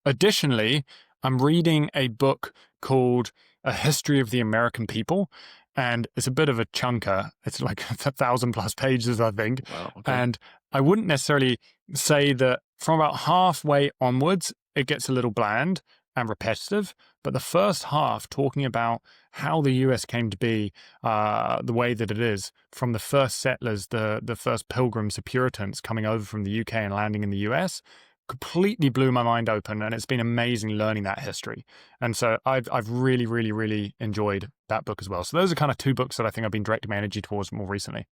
Additionally, I'm reading a book called A History of the American People. And it's a bit of a chunker. It's like 1,000+ pages, I think. Wow, okay. And I wouldn't necessarily say that from about halfway onwards, it gets a little bland. and repetitive. But the first half, talking about how the US came to be the way that it is, from the first settlers, the first pilgrims, the Puritans coming over from the UK and landing in the US, completely blew my mind open, and it's been amazing learning that history. And so I've really, really, really enjoyed that book as well. So those are kind of two books that I think I've been directing my energy towards more recently.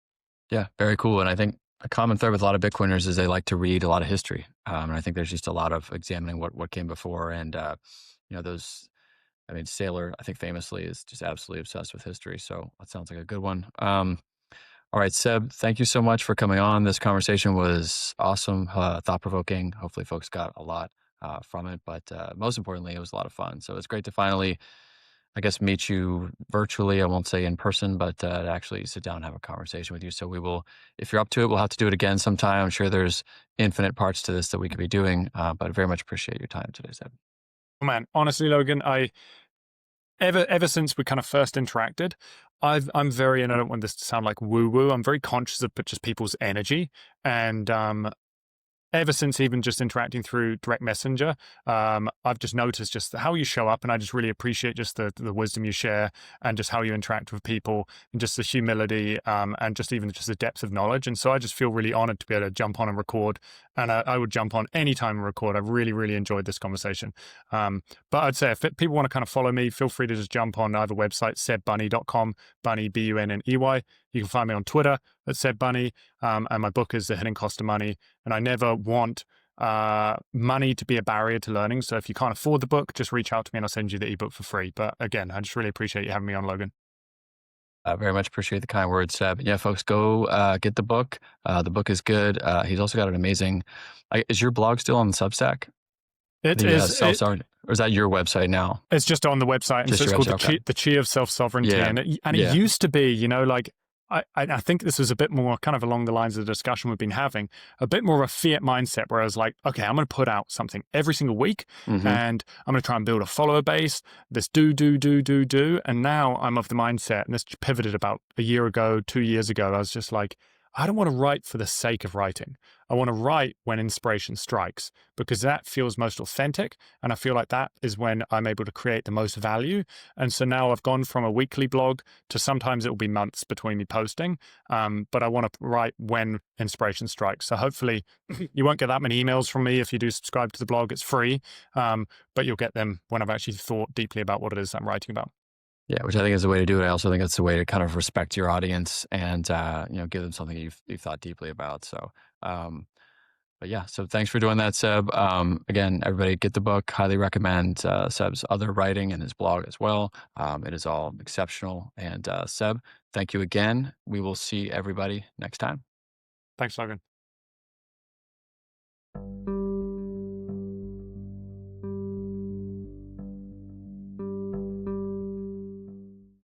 Yeah, very cool. And I think a common thread with a lot of Bitcoiners is they like to read a lot of history. And I think there's just a lot of examining what came before. And, those, I mean, Saylor, I think famously is just absolutely obsessed with history. So that sounds like a good one. All right, Seb, thank you so much for coming on. This conversation was awesome, thought-provoking. Hopefully folks got a lot from it. But most importantly, it was a lot of fun. So it's great to finally, I guess, meet you virtually. I won't say in person, but to actually sit down and have a conversation with you. So we will, if you're up to it, we'll have to do it again sometime. I'm sure there's infinite parts to this that we could be doing, but I very much appreciate your time today, Seb. Oh, man, honestly, Logan, ever since we kind of first interacted, I'm very, and I don't want this to sound like woo-woo, I'm very conscious of just people's energy. And ever since even just interacting through direct messenger, I've just noticed just how you show up, and I just really appreciate just the wisdom you share, and just how you interact with people, and just the humility, and just even just the depth of knowledge. And so I just feel really honored to be able to jump on and record, and I would jump on anytime and record. I really, really enjoyed this conversation. But I'd say if people want to kind of follow me, feel free to just jump on. I have a website, sebbunny.com, Bunny, Bunney. You can find me on Twitter at Seb Bunney, and my book is The Hidden Cost of Money. And I never want money to be a barrier to learning. So if you can't afford the book, just reach out to me and I'll send you the ebook for free. But again, I just really appreciate you having me on, Logan. I very much appreciate the kind words, Seb. Yeah, folks, go get the book. The book is good. He's also got an amazing. Is your blog still on the Substack? It is or is that your website now? It's just on the website, and Just so it's your called website, the Chi of Self-Sovereignty. Yeah. And it Yeah. used to be, like I think this was a bit more kind of along the lines of the discussion we've been having, a bit more of a fiat mindset, where I was like, okay, I'm going to put out something every single week, Mhm. and I'm going to try and build a follower base, this do. And now I'm of the mindset, and this pivoted about a year ago, 2 years ago, I was just like, I don't want to write for the sake of writing. I want to write when inspiration strikes, because that feels most authentic. And I feel like that is when I'm able to create the most value. And so now I've gone from a weekly blog to sometimes it will be months between me posting. But I want to write when inspiration strikes. So hopefully you won't get that many emails from me if you do subscribe to the blog. It's free, but you'll get them when I've actually thought deeply about what it is I'm writing about. Yeah, which I think is the way to do it. I also think it's the way to kind of respect your audience and give them something you've thought deeply about. So, but yeah, so thanks for doing that, Seb. Again, everybody get the book. Highly recommend Seb's other writing and his blog as well. It is all exceptional. And Seb, thank you again. We will see everybody next time. Thanks, Logan.